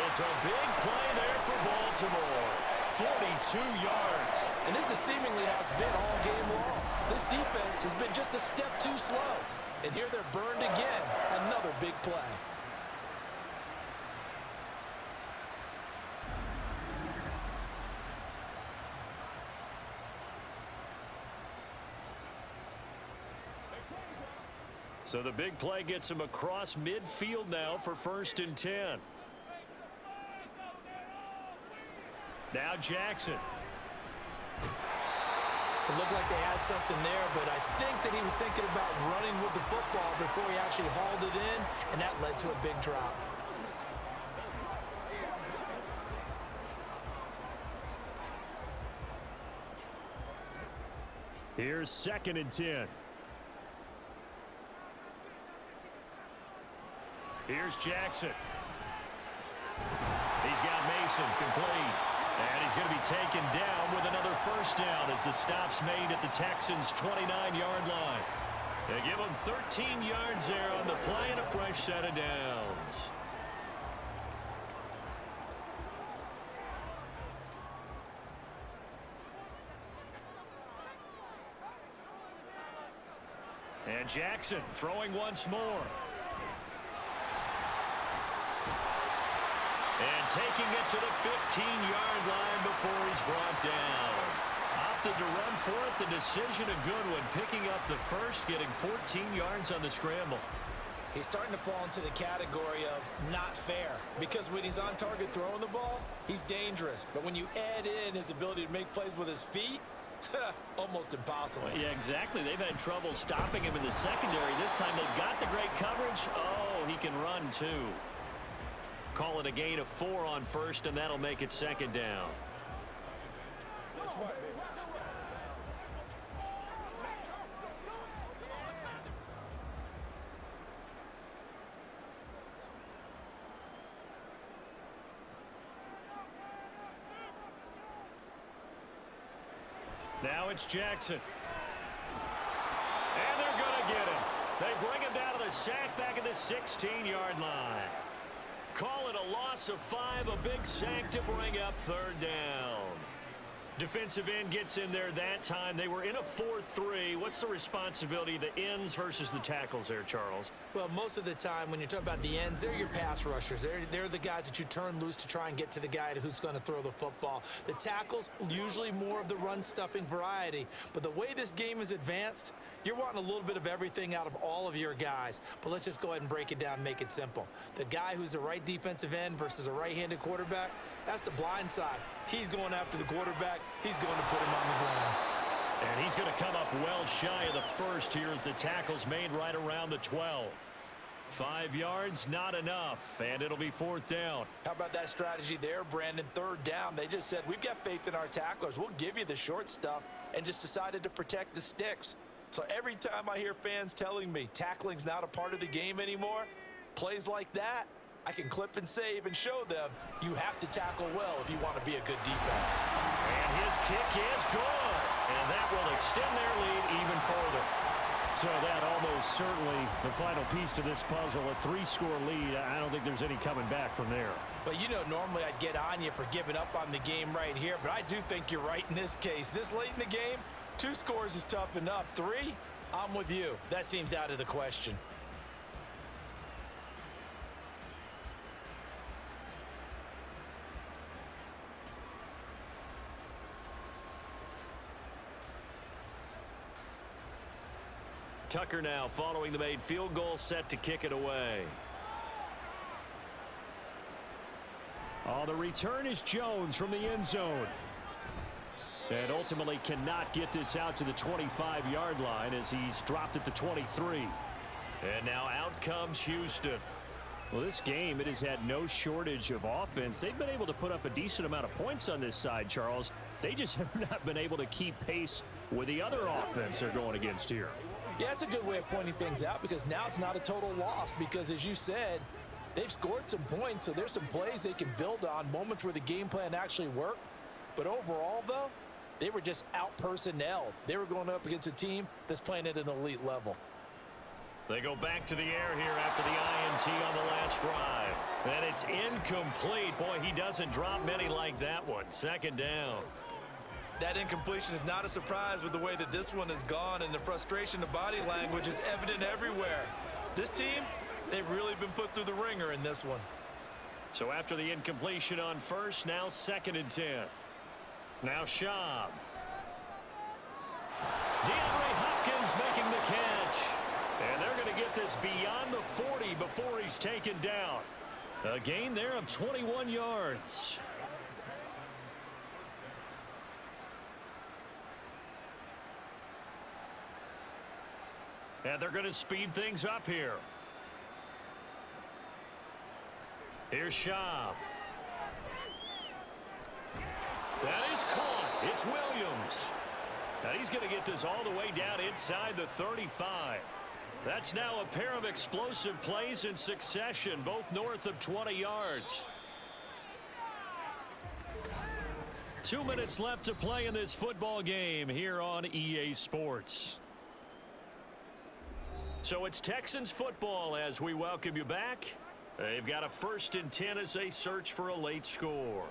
Speaker 1: It's a big play there for Baltimore. 42 yards.
Speaker 2: And this is seemingly how it's been all game long. This defense has been just a step too slow. And here they're burned again. Another big play.
Speaker 1: So the big play gets him across midfield now for 1st and 10. Now Jackson.
Speaker 3: It looked like they had something there, but I think that he was thinking about running with the football before he actually hauled it in, and that led to a big drop.
Speaker 4: Here's 2nd and 10.
Speaker 1: Here's Jackson. He's got Mason complete. And he's going to be taken down with another first down as the stop's made at the Texans' 29-yard line. They give him 13 yards there on the play and a fresh set of downs. And Jackson throwing once more. And taking it to the 15-yard line before he's brought down. Opted to run for it. The decision a good one. Picking up the first, getting 14 yards on the scramble.
Speaker 3: He's starting to fall into the category of not fair. Because when he's on target throwing the ball, he's dangerous. But when you add in his ability to make plays with his feet, almost impossible.
Speaker 1: Well, yeah, exactly. They've had trouble stopping him in the secondary. This time they've got the great coverage. Oh, he can run too. Call it a gain of 4 on first, and that'll make it 2nd down. Now it's Jackson. And they're going to get him. They bring him down to the sack back at the 16-yard line. Call it a loss of 5, a big sack to bring up third down. Defensive end gets in there that time. They were in a 4-3. What's the responsibility of the ends versus the tackles there, Charles?
Speaker 3: Well, most of the time when you're talking about the ends, they're your pass rushers. They're the guys that you turn loose to try and get to the guy who's going to throw the football. The tackles, usually more of the run-stuffing variety. But the way this game is advanced, you're wanting a little bit of everything out of all of your guys. But let's just go ahead and break it down and make it simple. The guy who's the right defensive end versus a right-handed quarterback, that's the blind side. He's going after the quarterback. He's going to put him on the ground.
Speaker 1: And he's going to come up well shy of the first here as the tackle's made right around the 12. 5 yards, not enough, and it'll be fourth down.
Speaker 2: How about that strategy there, Brandon? Third down. They just said, we've got faith in our tacklers. We'll give you the short stuff, and just decided to protect the sticks. So every time I hear fans telling me tackling's not a part of the game anymore, plays like that, I can clip and save and show them you have to tackle well if you want to be a good defense.
Speaker 1: And his kick is good. And that will extend their lead even further. So that almost certainly the final piece to this puzzle, a 3-score lead. I don't think there's any coming back from there.
Speaker 2: But you know, normally I'd get on you for giving up on the game right here, but I do think you're right in this case. This late in the game, 2 scores is tough enough. 3, I'm with you. That seems out of the question.
Speaker 1: Tucker now following the made field goal, set to kick it away.
Speaker 4: Oh, the return is Jones from the end zone. And ultimately cannot get this out to the 25-yard line as he's dropped at the 23.
Speaker 1: And now out comes Houston.
Speaker 4: Well, this game, it has had no shortage of offense. They've been able to put up a decent amount of points on this side, Charles. They just have not been able to keep pace with the other offense they're going against here.
Speaker 2: Yeah, it's a good way of pointing things out because now it's not a total loss because, as you said, they've scored some points, so there's some plays they can build on, moments where the game plan actually worked. But overall, though, they were just out-personnelled. They were going up against a team that's playing at an elite level.
Speaker 1: They go back to the air here after the INT on the last drive. And it's incomplete. Boy, he doesn't drop many like that one. Second down.
Speaker 2: That incompletion is not a surprise with the way that this one has gone, and the frustration of body language is evident everywhere. This team, they've really been put through the ringer in this one.
Speaker 1: So after the incompletion on first, now 2nd and 10. Now Schaub. DeAndre Hopkins making the catch. And they're going to get this beyond the 40 before he's taken down. A gain there of 21 yards. And they're going to speed things up here. Here's Schaub. That is caught. It's Williams. And he's going to get this all the way down inside the 35. That's now a pair of explosive plays in succession, both north of 20 yards. 2 minutes left to play in this football game here on EA Sports. So it's Texans football as we welcome you back. They've got a 1st and 10 as they search for a late score.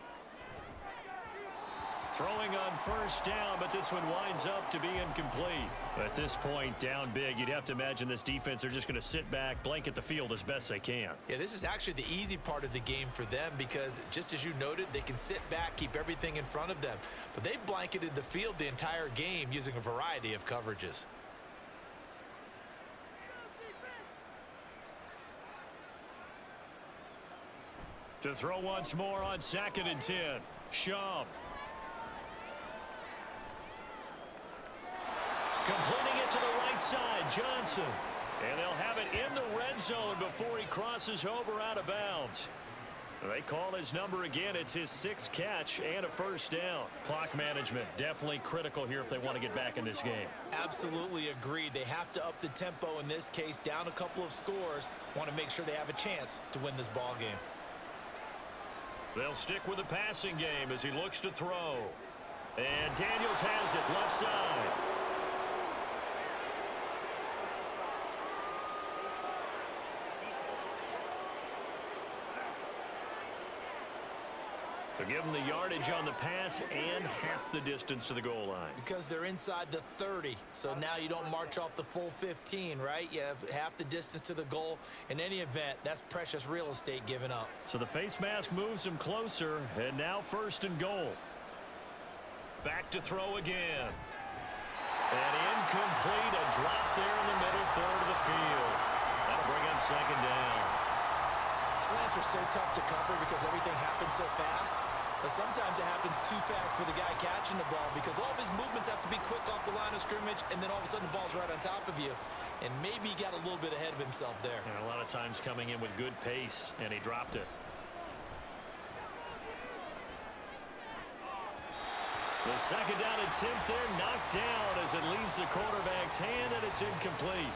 Speaker 1: Throwing on first down, but this one winds up to be incomplete. At this point, down big, you'd have to imagine this defense, they're just going to sit back, blanket the field as best they can.
Speaker 3: Yeah, this is actually the easy part of the game for them because, just as you noted, they can sit back, keep everything in front of them. But they've blanketed the field the entire game using a variety of coverages.
Speaker 1: To throw once more on 2nd and 10. Schaub. Completing it to the right side, Johnson. And they'll have it in the red zone before he crosses over out of bounds. They call his number again. It's his 6th catch and a first down. Clock management definitely critical here if they want to get back in this game.
Speaker 3: Absolutely agreed. They have to up the tempo in this case, down a couple of scores. Want to make sure they have a chance to win this ball game.
Speaker 1: They'll stick with the passing game as he looks to throw. And Daniels has it left side. So give them the yardage on the pass and half the distance to the goal line.
Speaker 3: Because they're inside the 30, so now you don't march off the full 15, right? You have half the distance to the goal. In any event, that's precious real estate given up.
Speaker 1: So the face mask moves him closer, and now 1st and goal. Back to throw again. And incomplete, a drop there in the middle third of the field. That'll bring up 2nd down.
Speaker 3: Slants are so tough to cover because everything happens so fast. But sometimes it happens too fast for the guy catching the ball because all of his movements have to be quick off the line of scrimmage, and then all of a sudden the ball's right on top of you. And maybe he got a little bit ahead of himself there.
Speaker 1: And a lot of times coming in with good pace, and he dropped it. The 2nd down attempt there knocked down as it leaves the quarterback's hand, and it's incomplete.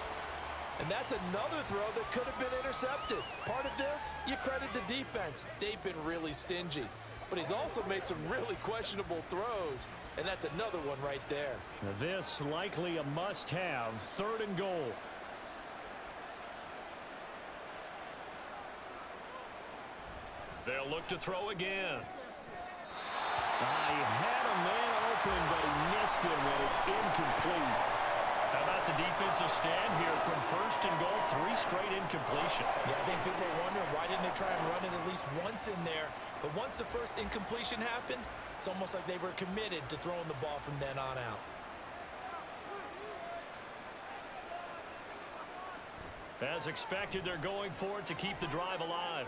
Speaker 2: And that's another throw that could have been intercepted. Part of this, you credit the defense. They've been really stingy. But he's also made some really questionable throws, and that's another one right there.
Speaker 4: Now this likely a must-have, 3rd and goal.
Speaker 1: They'll look to throw again.
Speaker 4: He had a man open, but he missed him, and it's incomplete.
Speaker 1: How about the defensive stand here from 1st and goal, 3 straight incompletion.
Speaker 3: Yeah, I think people are wondering why didn't they try and run it at least once in there. But once the first incompletion happened, it's almost like they were committed to throwing the ball from then on out.
Speaker 1: As expected, they're going for it to keep the drive alive.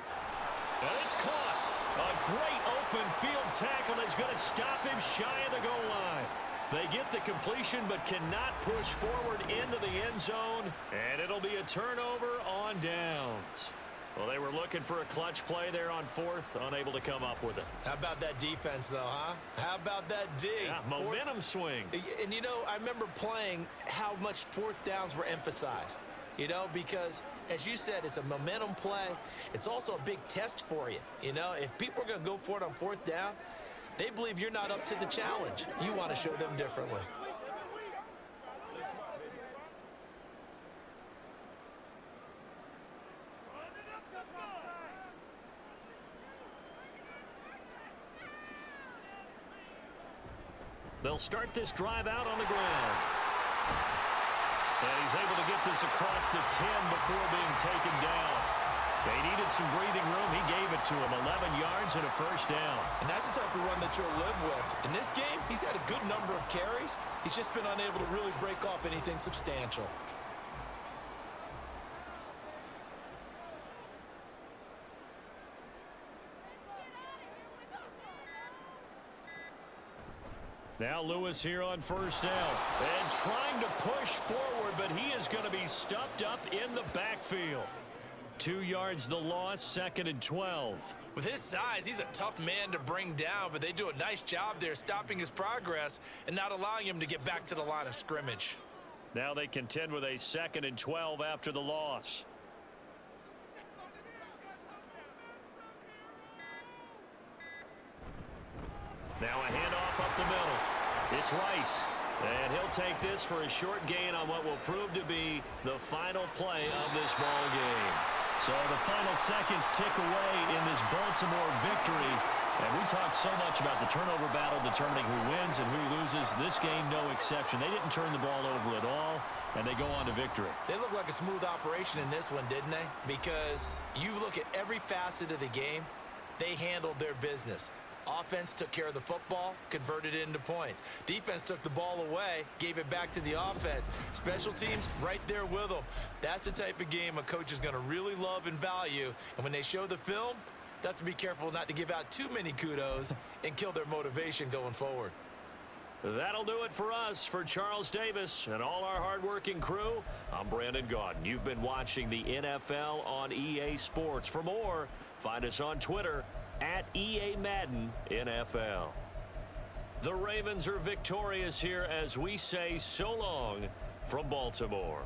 Speaker 1: And it's caught. A great open field tackle that's going to stop him shy of the goal line. They get the completion but cannot push forward into the end zone, and it'll be a turnover on downs. Well, they were looking for a clutch play there on 4th, unable to come up with it.
Speaker 3: How about that defense, though, huh? How about that D?
Speaker 1: Yeah, momentum swing.
Speaker 3: And, you know, I remember playing how much 4th downs were emphasized. You know, because, as you said, it's a momentum play. It's also a big test for you. You know, if people are going to go for it on 4th down, they believe you're not up to the challenge. You want to show them differently.
Speaker 1: They'll start this drive out on the ground. And he's able to get this across the 10 before being taken down. They needed some breathing room. He gave it to him. 11 yards and a 1st down.
Speaker 3: And that's the type of run that you'll live with. In this game, he's had a good number of carries. He's just been unable to really break off anything substantial.
Speaker 1: Now Lewis here on 1st down. And trying to push forward, but he is going to be stuffed up in the backfield. 2 yards the loss, 2nd and 12.
Speaker 3: With his size, he's a tough man to bring down, but they do a nice job there stopping his progress and not allowing him to get back to the line of scrimmage.
Speaker 1: Now they contend with a 2nd and 12 after the loss. Now a handoff up the middle. It's Rice. And he'll take this for a short gain on what will prove to be the final play of this ball game. So the final seconds tick away in this Baltimore victory. And we talked so much about the turnover battle determining who wins and who loses. This game, no exception. They didn't turn the ball over at all, and they go on to victory.
Speaker 3: They look like a smooth operation in this one, didn't they? Because you look at every facet of the game, they handled their business. Offense took care of the football, converted it into points. Defense took the ball away, gave it back to the offense. Special teams right there with them. That's the type of game a coach is going to really love and value. And when they show the film, they have to be careful not to give out too many kudos and kill their motivation going forward.
Speaker 1: That'll do it for us. For Charles Davis and all our hardworking crew, I'm Brandon Gaudin. You've been watching the NFL on EA Sports. For more, find us on Twitter at EA Madden NFL. The Ravens are victorious here as we say so long from Baltimore.